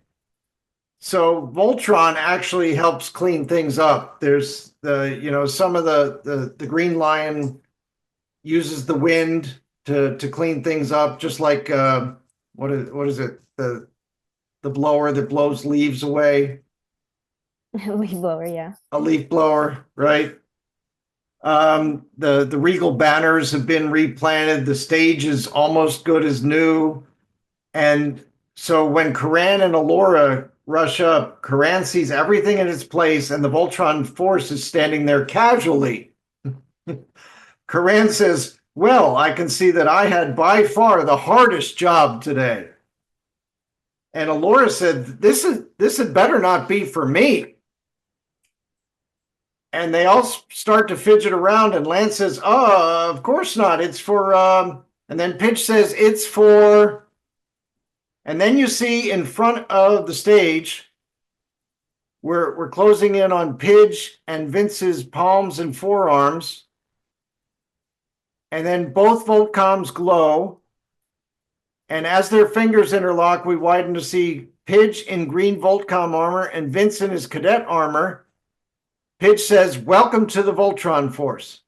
C: So Voltron actually helps clean things up. There's some of the Green Lion uses the wind to clean things up, just like what is it? The blower that blows leaves away.
E: Leaf blower, yeah.
C: A leaf blower, right? The regal banners have been replanted. The stage is almost good as new. And so when Karan and Allura rush up, Karan sees everything in its place, and the Voltron Force is standing there casually. Karan says, well, I can see that I had by far the hardest job today. And Allura said, this had better not be for me. And they all start to fidget around, and Lance says, oh, of course not. It's for, and then Pitch says, it's for, and then you see in front of the stage, we're closing in on Pidge and Vince's palms and forearms. And then both Voltcoms glow. And as their fingers interlock, we widen to see Pidge in green Voltcom armor and Vince in his cadet armor. Pidge says, welcome to the Voltron Force.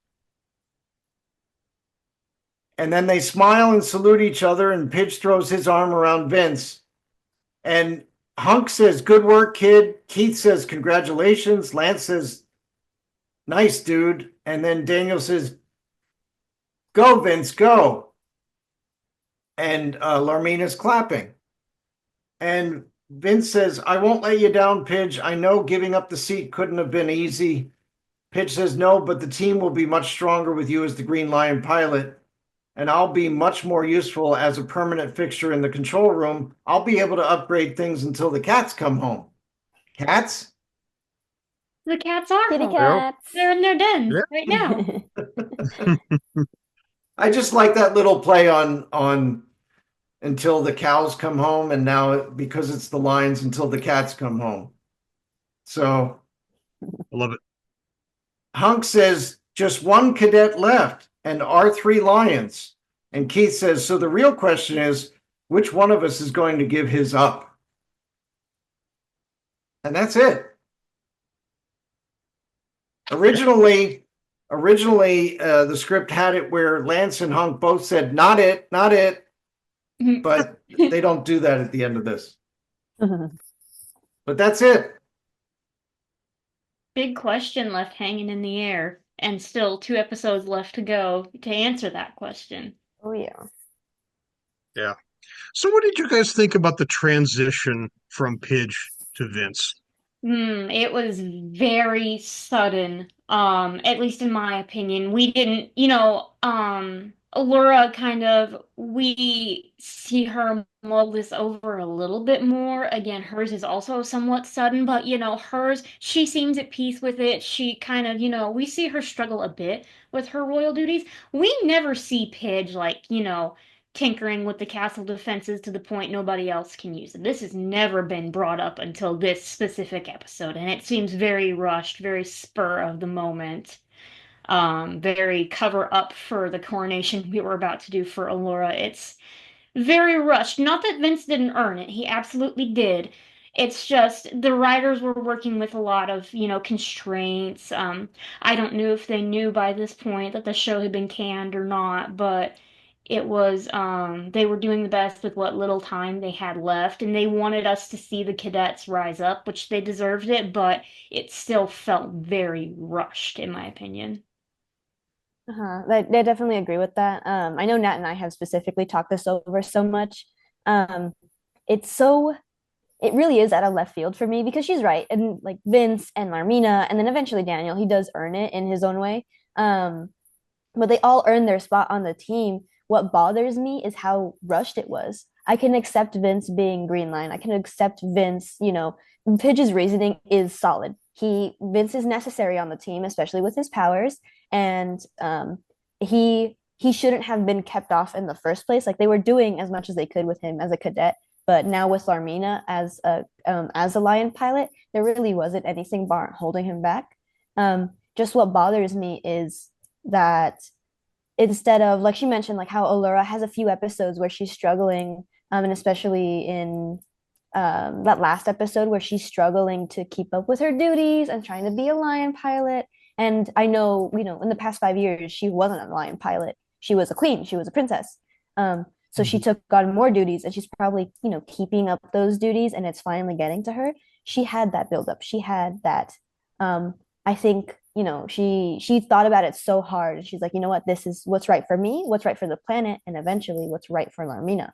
C: And then they smile and salute each other, and Pidge throws his arm around Vince. And Hunk says, good work, kid. Keith says, congratulations. Lance says, nice, dude. And then Daniel says, go, Vince, go. And Larmina's clapping. And Vince says, I won't let you down, Pidge. I know giving up the seat couldn't have been easy. Pidge says, no, but the team will be much stronger with you as the Green Lion pilot. And I'll be much more useful as a permanent fixture in the control room. I'll be able to upgrade things until the cats come home. Cats?
F: The cats are
E: Kitty
F: home.
E: cats.
F: They're in their dens
D: Yeah.
F: right now.
C: I just like that little play on until the cows come home, and now because it's the lions until the cats come home. So
D: I love it.
C: Hunk says just one cadet left and our 3 lions. And Keith says, so the real question is, which one of us is going to give his up? And that's it. Originally, the script had it where Lance and Hunk both said, not it, not it. But they don't do that at the end of this. But that's it.
F: Big question left hanging in the air, and still 2 episodes left to go to answer that question.
E: Oh yeah.
D: Yeah. So what did you guys think about the transition from Pidge to Vince?
F: It was very sudden, at least in my opinion. We didn't, Allura we see her mull this over a little bit more. Again, hers is also somewhat sudden, but, hers, she seems at peace with it. She kind of, we see her struggle a bit with her royal duties. We never see Pidge, tinkering with the castle defenses to the point nobody else can use it. This has never been brought up until this specific episode, and it seems very rushed, very spur of the moment, very cover up for the coronation we were about to do for Allura. It's very rushed. Not that Vince didn't earn it, he absolutely did. It's just the writers were working with a lot of, constraints. I don't know if they knew by this point that the show had been canned or not, but it was they were doing the best with what little time they had left, and they wanted us to see the cadets rise up, which they deserved it, but it still felt very rushed, in my opinion.
E: I definitely agree with that. I know Nat and I have specifically talked this over so much. Um, it's so it really is out of left field for me because she's right. And like Vince and Larmina, and then eventually Daniel, he does earn it in his own way. But they all earn their spot on the team. What bothers me is how rushed it was. I can accept Vince being Green Line. I can accept Vince, Pidge's reasoning is solid. Vince is necessary on the team, especially with his powers, and he shouldn't have been kept off in the first place. Like they were doing as much as they could with him as a cadet, but now with Larmina as a Lion pilot, there really wasn't anything holding him back. Just what bothers me is that instead of, like she mentioned, like how Allura has a few episodes where she's struggling, and especially in that last episode where she's struggling to keep up with her duties and trying to be a Lion pilot. And I know, in the past 5 years, she wasn't a Lion pilot. She was a queen. She was a princess. So she took on more duties, and she's probably, keeping up those duties, and it's finally getting to her. She had that buildup. She had that. I think, she thought about it so hard, and she's like, you know what, this is what's right for me, what's right for the planet, and eventually what's right for Larmina.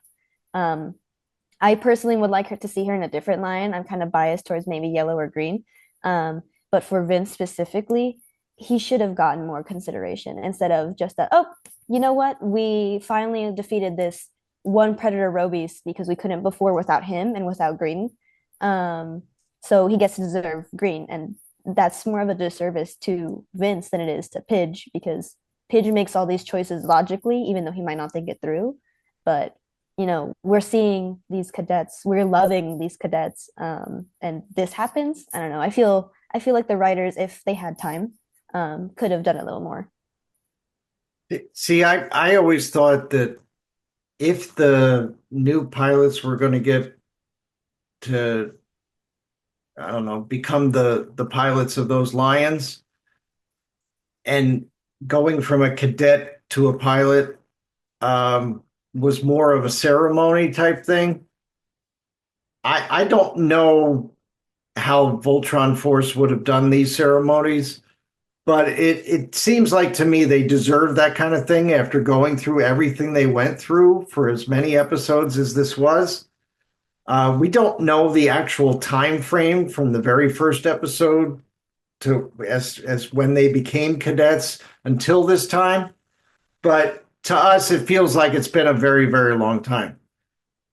E: I personally would like her to see her in a different line. I'm kind of biased towards maybe yellow or green. But for Vince specifically, he should have gotten more consideration instead of just that, oh, you know what? We finally defeated this one Predator Robies because we couldn't before without him and without Green. So he gets to deserve Green. And that's more of a disservice to Vince than it is to Pidge, because Pidge makes all these choices logically, even though he might not think it through. But we're seeing these cadets, we're loving these cadets, and this happens. I don't know. I feel like the writers, if they had time, could have done a little more.
C: See, I always thought that if the new pilots were going to get to, I don't know, become the pilots of those Lions, and going from a cadet to a pilot was more of a ceremony type thing. I don't know how Voltron Force would have done these ceremonies, but it seems like to me they deserve that kind of thing after going through everything they went through for as many episodes as this was. We don't know the actual time frame from the very first episode to as when they became cadets until this time, but to us it feels like it's been a very, very long time.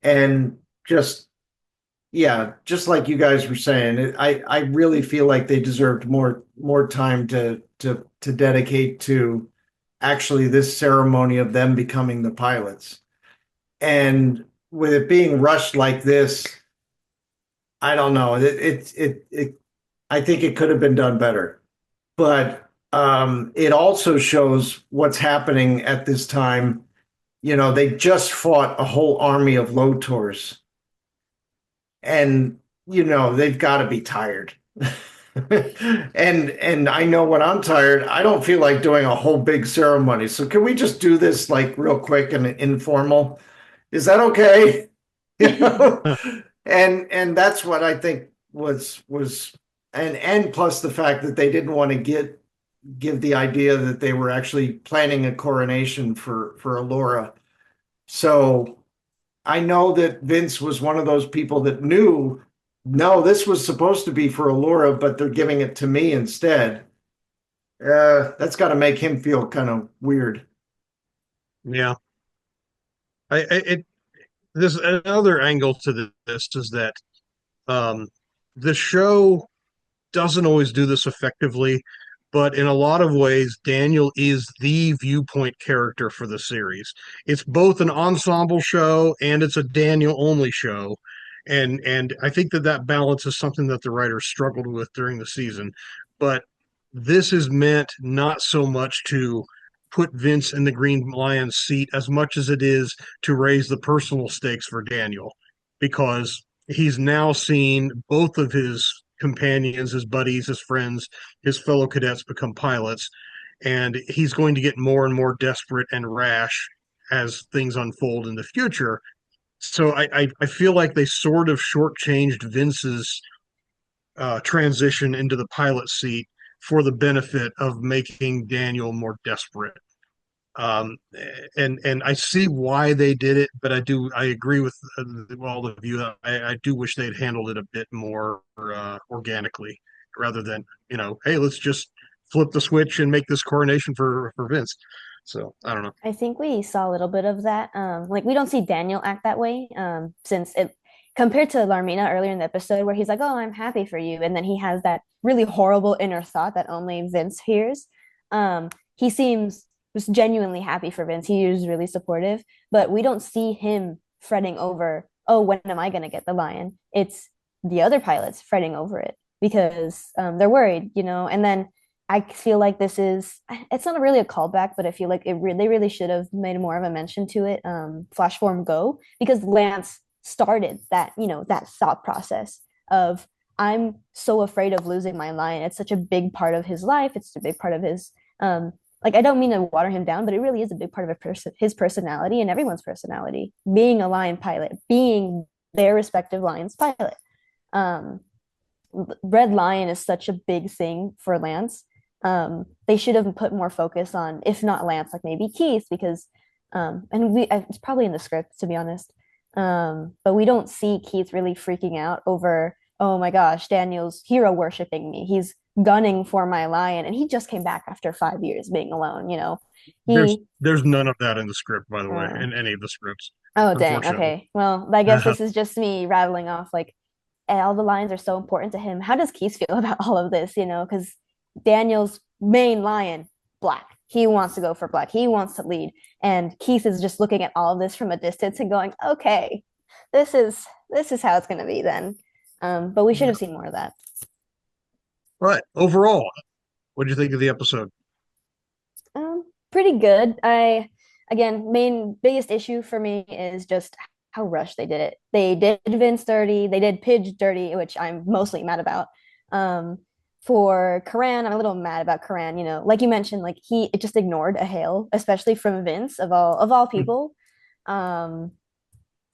C: And just yeah, just like you guys were saying, I really feel like they deserved more time to dedicate to actually this ceremony of them becoming the pilots. And with it being rushed like this, I don't know. I think it could have been done better. But it also shows what's happening at this time. You know, they just fought a whole army of Lotors, and they've got to be tired. And I know when I'm tired, I don't feel like doing a whole big ceremony. So can we just do this like real quick and informal? Is that okay? You know? And that's what I think was and plus the fact that they didn't want to give the idea that they were actually planning a coronation for Alora. So I know that Vince was one of those people that knew, no, this was supposed to be for Alora, but they're giving it to me instead. That's got to make him feel kind of weird.
D: Yeah. It There's another angle to this is that um, the show doesn't always do this effectively, but in a lot of ways, Daniel is the viewpoint character for the series. It's both an ensemble show and it's a Daniel only show. And I think that balance is something that the writers struggled with during the season. But this is meant not so much to put Vince in the Green Lion's seat as much as it is to raise the personal stakes for Daniel, because he's now seen both of his companions, his buddies, his friends, his fellow cadets become pilots, and he's going to get more and more desperate and rash as things unfold in the future. So I feel like they sort of shortchanged Vince's transition into the pilot seat for the benefit of making Daniel more desperate. Um, and I see why they did it, but I agree with all of you. I do wish they'd handled it a bit more organically rather than, hey, let's just flip the switch and make this coronation for Vince. So I don't know.
E: I think we saw a little bit of that. Like we don't see Daniel act that way, since it compared to Larmina earlier in the episode where he's like, "Oh, I'm happy for you," and then he has that really horrible inner thought that only Vince hears. He seems just genuinely happy for Vince. He is really supportive, but we don't see him fretting over, "Oh, when am I going to get the lion?" It's the other pilots fretting over it because they're worried, And then I feel like it's not really a callback, but I feel like they really should have made more of a mention to it, Flash Form Go, because Lance started that thought process of, I'm so afraid of losing my lion. It's such a big part of his life. It's a big part of his, like, I don't mean to water him down, but it really is a big part of his personality and everyone's personality, being a lion pilot, being their respective lion's pilot. Um, Red Lion is such a big thing for Lance. They should have put more focus on, if not Lance, like maybe Keith, because it's probably in the script, to be honest. But we don't see Keith really freaking out over, oh my gosh, Daniel's hero worshiping me. He's gunning for my lion, and he just came back after 5 years being alone.
D: There's
E: He.
D: there's none of that in the script, by the way,
E: Uh,
D: in any of the scripts,
E: oh dang.
D: unfortunately.
E: Okay. Well, I guess this is just me rattling off like all the lines are so important to him. How does Keith feel about all of this? Because Daniel's main lion, Black. He wants to go for Black. He wants to lead. And Keith is just looking at all of this from a distance and going, okay, this is how it's gonna be then. But we should have seen more of that.
D: Right. Overall, what do you think of the episode?
E: Pretty good. Again, main biggest issue for me is just how rushed they did it. They did Vince dirty, they did Pidge dirty, which I'm mostly mad about. Um, for Karan, I'm a little mad about Karan. Like you mentioned, like it just ignored a hail, especially from Vince of all people. Um,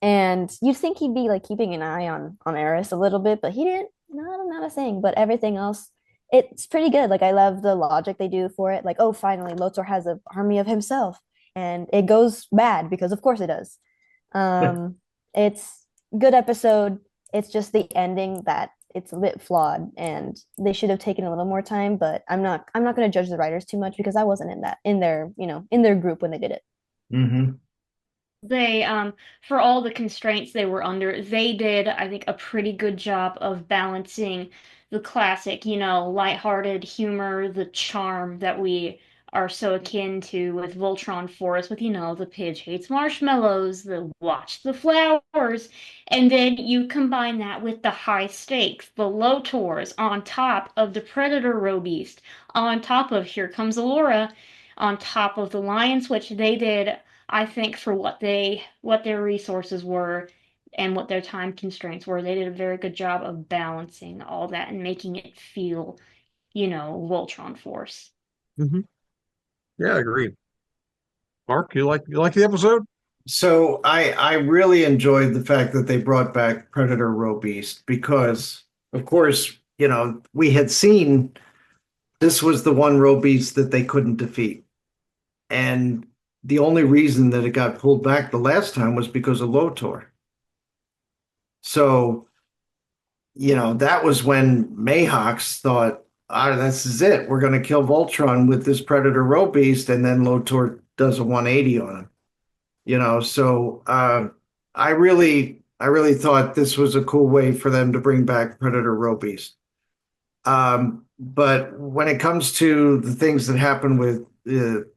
E: And you'd think he'd be like keeping an eye on Eris a little bit, but he didn't. Not a thing. But everything else, it's pretty good. Like I love the logic they do for it. Like, oh, finally, Lothar has an army of himself, and it goes bad because of course it does. It's good episode. It's just the ending that it's a bit flawed, and they should have taken a little more time. But I'm not going to judge the writers too much because I wasn't in their in their group when they did it.
C: Mm-hmm.
F: They, for all the constraints they were under, they did, I think, a pretty good job of balancing the classic, lighthearted humor, the charm that we are so akin to with Voltron Force, with, the Pidge hates marshmallows, the watch the flowers, and then you combine that with the high stakes, the Lotors, on top of the Predator Robeast, on top of Here Comes Alora, on top of the Lions, which they did, I think, for what their resources were and what their time constraints were, they did a very good job of balancing all that and making it feel, Voltron Force.
D: Hmm. Yeah, agreed. Mark, you like the episode?
C: So I really enjoyed the fact that they brought back Predator Robeast because, of course, we had seen this was the one Robeast that they couldn't defeat. And the only reason that it got pulled back the last time was because of Lotor. So, that was when Mayhawks thought, this is it. We're going to kill Voltron with this Predator Robeast, and then Lotor does a 180 on him. So I really thought this was a cool way for them to bring back Predator Robeast. But when it comes to the things that happen with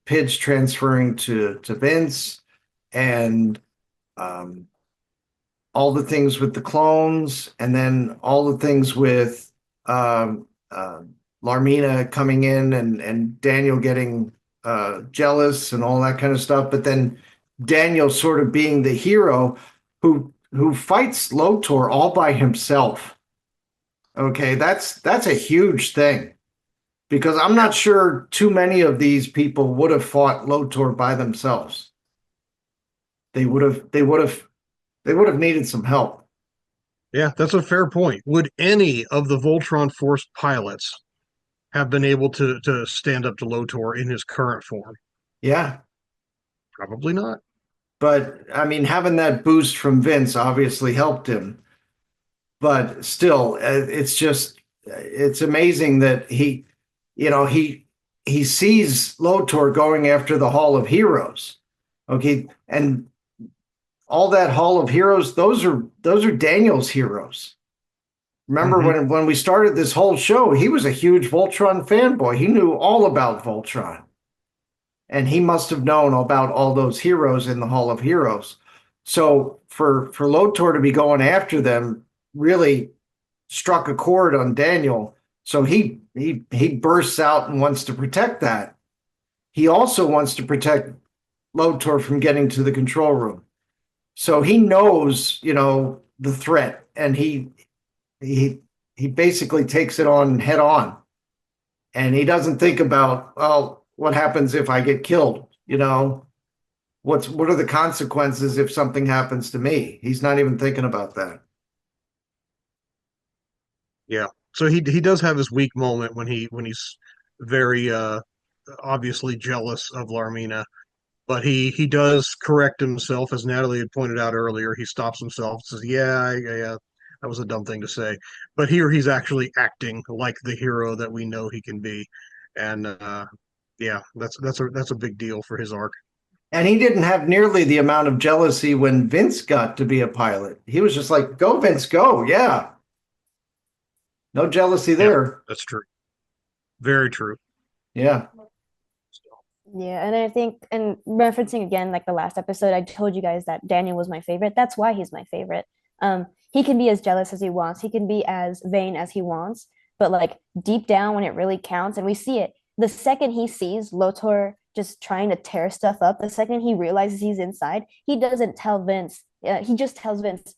C: Pidge transferring to Vince and all the things with the clones, and then all the things with Larmina coming in and Daniel getting jealous and all that kind of stuff. But then Daniel sort of being the hero who fights Lotor all by himself. Okay, that's a huge thing because I'm not sure too many of these people would have fought Lotor by themselves. They would have needed some help.
D: Yeah, that's a fair point. Would any of the Voltron Force pilots have been able to stand up to Lotor in his current form?
C: Yeah,
D: Probably not.
C: but I mean, having that boost from Vince obviously helped him. But still, it's amazing that he sees Lotor going after the Hall of Heroes. Okay, and all that Hall of Heroes, those are Daniel's heroes. Remember
D: Hmm.
C: when we started this whole show, he was a huge Voltron fanboy. He knew all about Voltron. And he must have known about all those heroes in the Hall of Heroes. So for Lotor to be going after them really struck a chord on Daniel. So he bursts out and wants to protect that. He also wants to protect Lotor from getting to the control room. So he knows, the threat, and he basically takes it on head on. And he doesn't think about, well, what happens if I get killed? What are the consequences if something happens to me? He's not even thinking about that.
D: Yeah. So he does have his weak moment when he's very obviously jealous of Larmina, but he does correct himself, as Natalie had pointed out earlier. He stops himself, says, "Yeah, that was a dumb thing to say." But here he's actually acting like the hero that we know he can be, and yeah, that's a big deal for his arc.
C: And he didn't have nearly the amount of jealousy when Vince got to be a pilot. He was just like, go, Vince, go. Yeah. No jealousy
D: Yeah,
C: there.
D: that's true. Very true.
C: Yeah.
E: Yeah, and I think, and referencing again, like the last episode, I told you guys that Daniel was my favorite. That's why he's my favorite. He can be as jealous as he wants. He can be as vain as he wants. But like deep down, when it really counts, and we see it, the second he sees Lotor just trying to tear stuff up, the second he realizes he's inside, he doesn't tell Vince. He just tells Vince,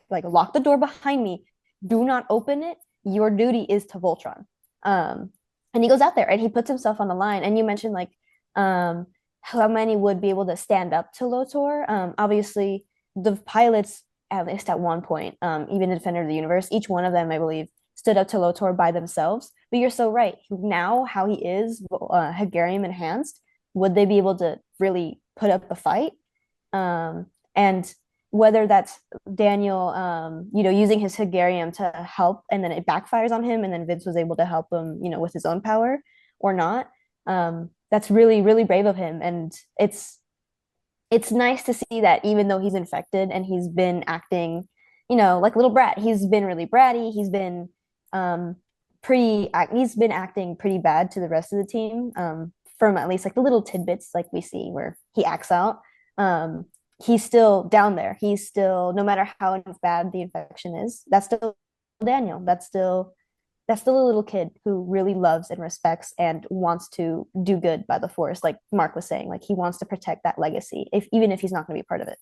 E: like, lock the door behind me. Do not open it. Your duty is to Voltron. And he goes out there and he puts himself on the line. And you mentioned like how many would be able to stand up to Lotor. Obviously, the pilots, at least at one point, even the Defender of the Universe, each one of them, I believe, stood up to Lotor by themselves. But you're so right. Now, how he is Hegarium enhanced, would they be able to really put up a fight? And whether that's Daniel, using his Hegarium to help, and then it backfires on him, and then Vince was able to help him, with his own power or not. That's really, really brave of him, and it's nice to see that even though he's infected and he's been acting, like a little brat, he's been really bratty. He's been acting pretty bad to the rest of the team. From at least like the little tidbits like we see where he acts out. He's still down there. He's still, no matter how bad the infection is, that's still Daniel. That's still a little kid who really loves and respects and wants to do good by the Force. Like Mark was saying, like he wants to protect that legacy, even if he's not going to be part of it.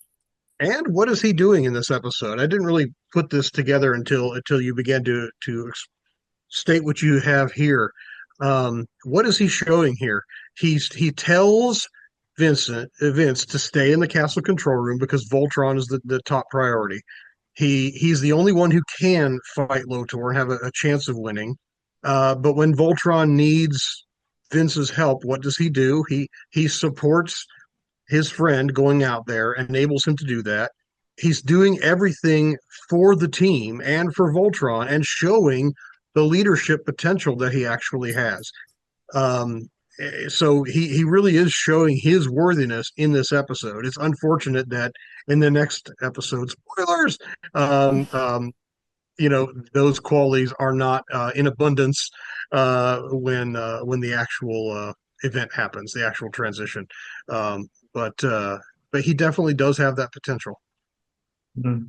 D: And what is he doing in this episode? I didn't really put this together until you began to state what you have here. What is he showing here? He tells Vince to stay in the castle control room because Voltron is the top priority. He's the only one who can fight Lotor and have a chance of winning. But when Voltron needs Vince's help, what does he do? He supports his friend going out there, enables him to do that. He's doing everything for the team and for Voltron and showing the leadership potential that he actually has. So he really is showing his worthiness in this episode. It's unfortunate that in the next episode, spoilers, those qualities are not in abundance when the actual event happens, the actual transition. But he definitely does have that potential.
C: Mhm.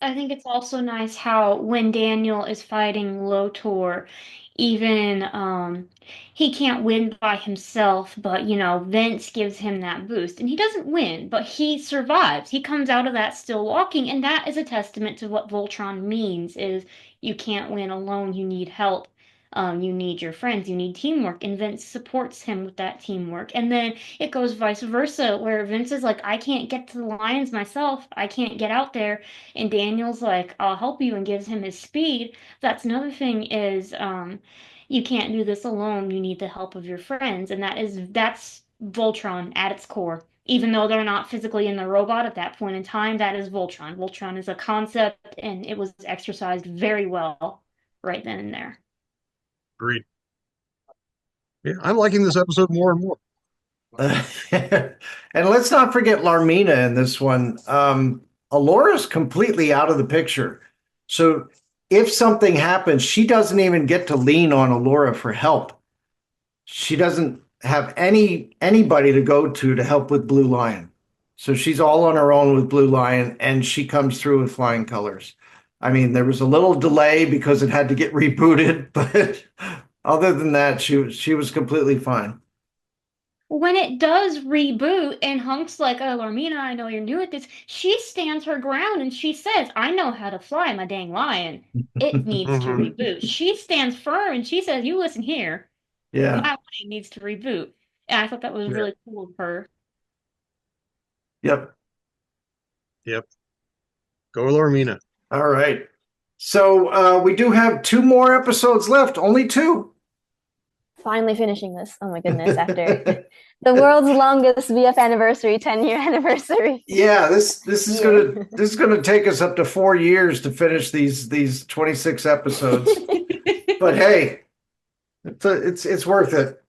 F: I think it's also nice how when Daniel is fighting Lotor, even he can't win by himself, but Vince gives him that boost. And he doesn't win, but he survives. He comes out of that still walking, and that is a testament to what Voltron means is you can't win alone, you need help. You need your friends, you need teamwork, and Vince supports him with that teamwork. And then it goes vice versa, where Vince is like, I can't get to the lions myself, I can't get out there, and Daniel's like, I'll help you, and gives him his speed. That's another thing is you can't do this alone. You need the help of your friends, and that's Voltron at its core. Even though they're not physically in the robot at that point in time, that is Voltron. Voltron is a concept, and it was exercised very well right then and there.
D: Agreed. Yeah, I'm liking this episode more and more.
C: And let's not forget Larmina in this one. Alora's completely out of the picture. So if something happens, she doesn't even get to lean on Alora for help. She doesn't have anybody to go to help with Blue Lion. So she's all on her own with Blue Lion, and she comes through with flying colors. I mean, there was a little delay because it had to get rebooted, but other than that, she was completely fine.
F: When it does reboot and Hunk's like, oh, Larmina, I know you're new at this, she stands her ground and she says, I know how to fly my dang lion. It needs to
D: Mhm.
F: reboot. She stands firm and she says, you listen here.
C: Yeah.
F: My lion needs to reboot. And I thought that was
D: Yeah.
F: really cool of her.
C: Yep.
D: Yep. Go Lormina.
C: All right. So we do have 2 more episodes left. Only 2.
E: Finally finishing this. Oh my goodness, after the world's longest VF anniversary, 10-year anniversary.
C: Yeah, this is gonna take us up to 4 years to finish these 26 episodes. But hey, it's worth it.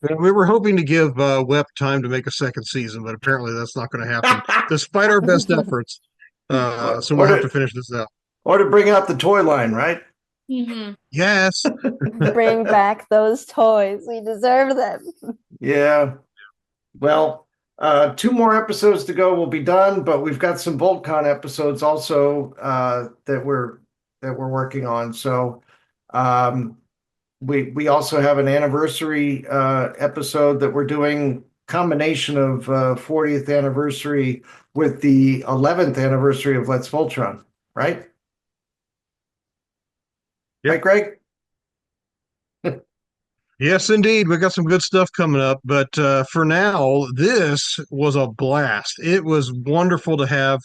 D: And we were hoping to give Web time to make a second season, but apparently that's not going to happen, despite our best efforts. So we'll have to finish this out.
C: Or to bring out the toy line, right?
F: Mm-hmm.
D: Yes.
E: Bring back those toys. We deserve them.
C: Yeah. Well, 2 more episodes to go. We'll be done, but we've got some VoltCon episodes also that we're working on. So we also have an anniversary episode that we're doing, combination of 40th anniversary with the 11th anniversary of Let's Voltron, right?
D: Yep.
C: Right, Greg?
D: Yes, indeed. We got some good stuff coming up. But for now, this was a blast. It was wonderful to have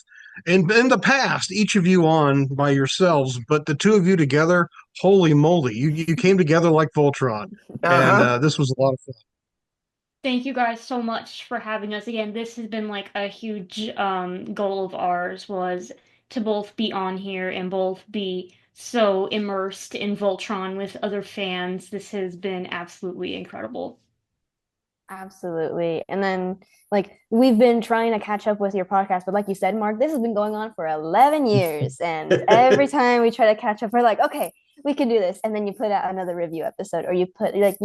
D: in the past, each of you on by yourselves, but the two of you together, holy moly, you came together like Voltron. And
C: Uh-huh.
D: this was a lot of fun.
F: Thank you guys so much for having us again. This has been like a huge goal of ours was to both be on here and both be so immersed in Voltron with other fans. This has been absolutely incredible.
E: Absolutely. And then, like, we've been trying to catch up with your podcast, but like you said, Mark, this has been going on for 11 years. And every time we try to catch up, we're like, okay, we can do this. And then you put out another review episode, or you're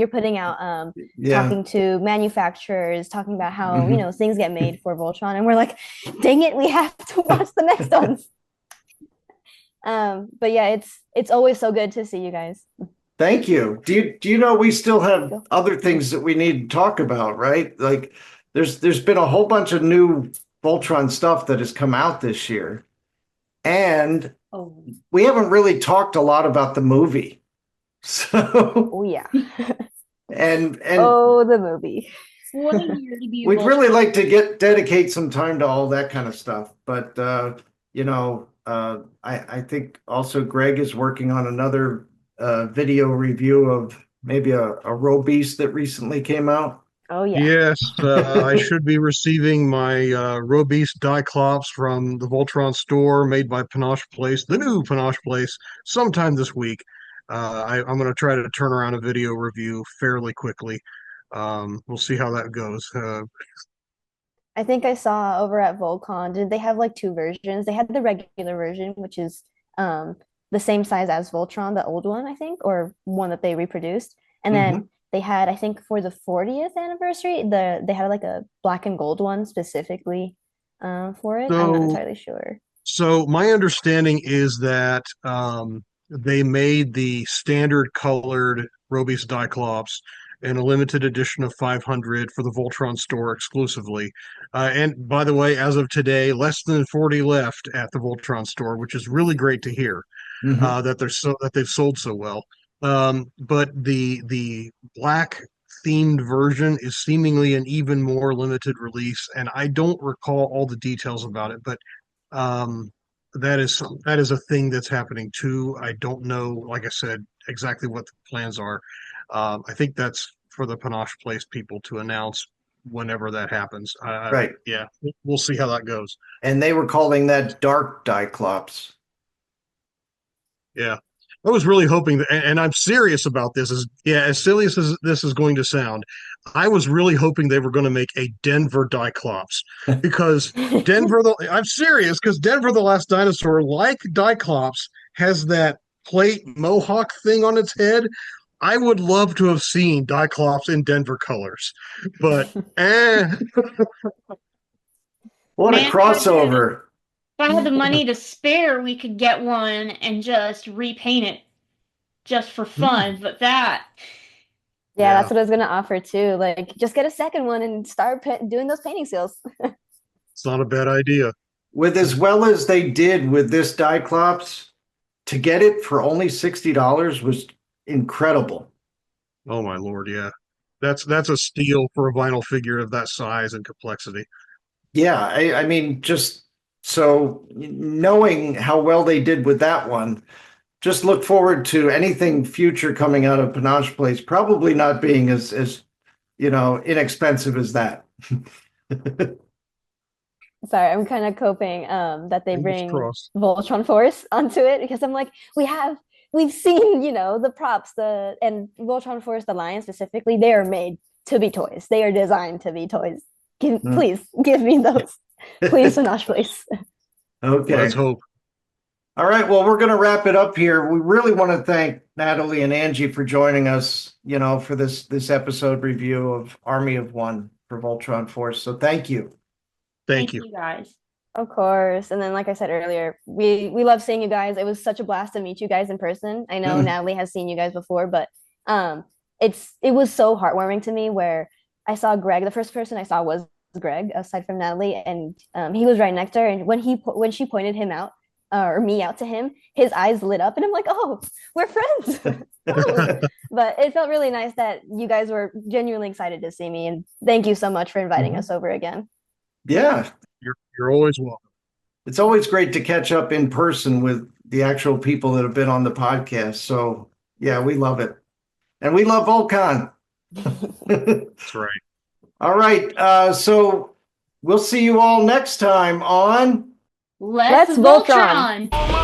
E: putting out
C: Yeah.
E: talking to manufacturers, talking about how,
C: Mhm.
E: things get made for Voltron. And we're like, dang it, we have to watch the next ones. But yeah, it's always so good to see you guys.
C: Thank you. Do you know we still have
E: Go.
C: other things that we need to talk about, right? Like there's been a whole bunch of new Voltron stuff that has come out this year. And
F: Oh,
C: we haven't really talked a lot about the movie. So
E: Oh yeah.
C: and
E: Oh, the movie.
F: what a year to be a
C: we'd really
F: Voltron.
C: like to dedicate some time to all that kind of stuff. But I think also Greg is working on another video review of maybe a row beast that recently came out.
E: Oh yeah.
D: Yes, I should be receiving my Robeast Diclops from the Voltron store made by Panache Place, the new Panache Place, sometime this week. I'm going to try to turn around a video review fairly quickly. We'll see how that goes.
E: I think I saw over at Volcon, did they have like two versions? They had the regular version, which is um the same size as Voltron, the old one, I think, or one that they reproduced. And
C: Mhm.
E: then they had, I think, for the 40th anniversary, they had like a black and gold one specifically for it. I'm not
D: So,
E: entirely sure.
D: so my understanding is that they made the standard colored Robeast Diclops in a limited edition of 500 for the Voltron store exclusively. And by the way, as of today, less than 40 left at the Voltron store, which is really great to hear
C: Mhm.
D: that they've sold so well. But the black themed version is seemingly an even more limited release, and I don't recall all the details about it, but um, that is a thing that's happening too. I don't know, like I said, exactly what the plans are. I think that's for the Panache Place people to announce whenever that happens.
C: Right.
D: Yeah, we'll see how that goes.
C: And they were calling that dark Diclops.
D: Yeah. I was really hoping that, and I'm serious about this, is yeah, as silly as this is going to sound, I was really hoping they were going to make a Denver Diclops because I'm serious because Denver the Last Dinosaur, like Diclops, has that plate mohawk thing on its head. I would love to have seen Diclops in Denver colors, but eh,
C: What a
F: Man,
C: crossover.
F: if I had the money to spare, we could get one and just repaint it just for fun. But that,
E: Yeah,
C: Yeah.
E: that's what I was gonna offer too. Like, just get a second one and start doing those painting skills.
D: it's not a bad idea.
C: With as well as they did with this Diclops, to get it for only $60 was incredible.
D: Oh my Lord, yeah. That's a steal for a vinyl figure of that size and complexity.
C: Yeah, I mean, just so knowing how well they did with that one, just look forward to anything future coming out of Panache Place, probably not being as inexpensive as that.
E: Sorry, I'm kind of coping that they
D: Fingers
E: bring
D: crossed.
E: Voltron Force onto it because I'm like, we've seen, the props, and Voltron Force, the lion specifically, they are made to be toys. They are designed to be toys. Please give me those. Please, Panache, please.
C: Okay.
D: Let's hope.
C: All right. Well, we're going to wrap it up here. We really want to thank Natalie and Angie for joining us, for this episode review of Army of One for Voltron Force. So thank you.
D: Thank
F: thank
D: you.
F: you guys.
E: Of course. And then, like I said earlier, we love seeing you guys. It was such a blast to meet you guys in person. I know Natalie has seen you guys before, but it was so heartwarming to me where I saw Greg. The first person I saw was Greg, aside from Natalie, and he was right next to her. And when she pointed him out, or me out to him, his eyes lit up and I'm like, oh, we're friends. Oh. But it felt really nice that you guys were genuinely excited to see me. And thank you so much for inviting us over again.
C: Yeah,
D: You're always welcome.
C: it's always great to catch up in person with the actual people that have been on the podcast. So yeah, we love it. And we love Volcon.
D: That's right.
C: All right. So we'll see you all next time on
F: Let's
E: Voltron.
F: Voltron.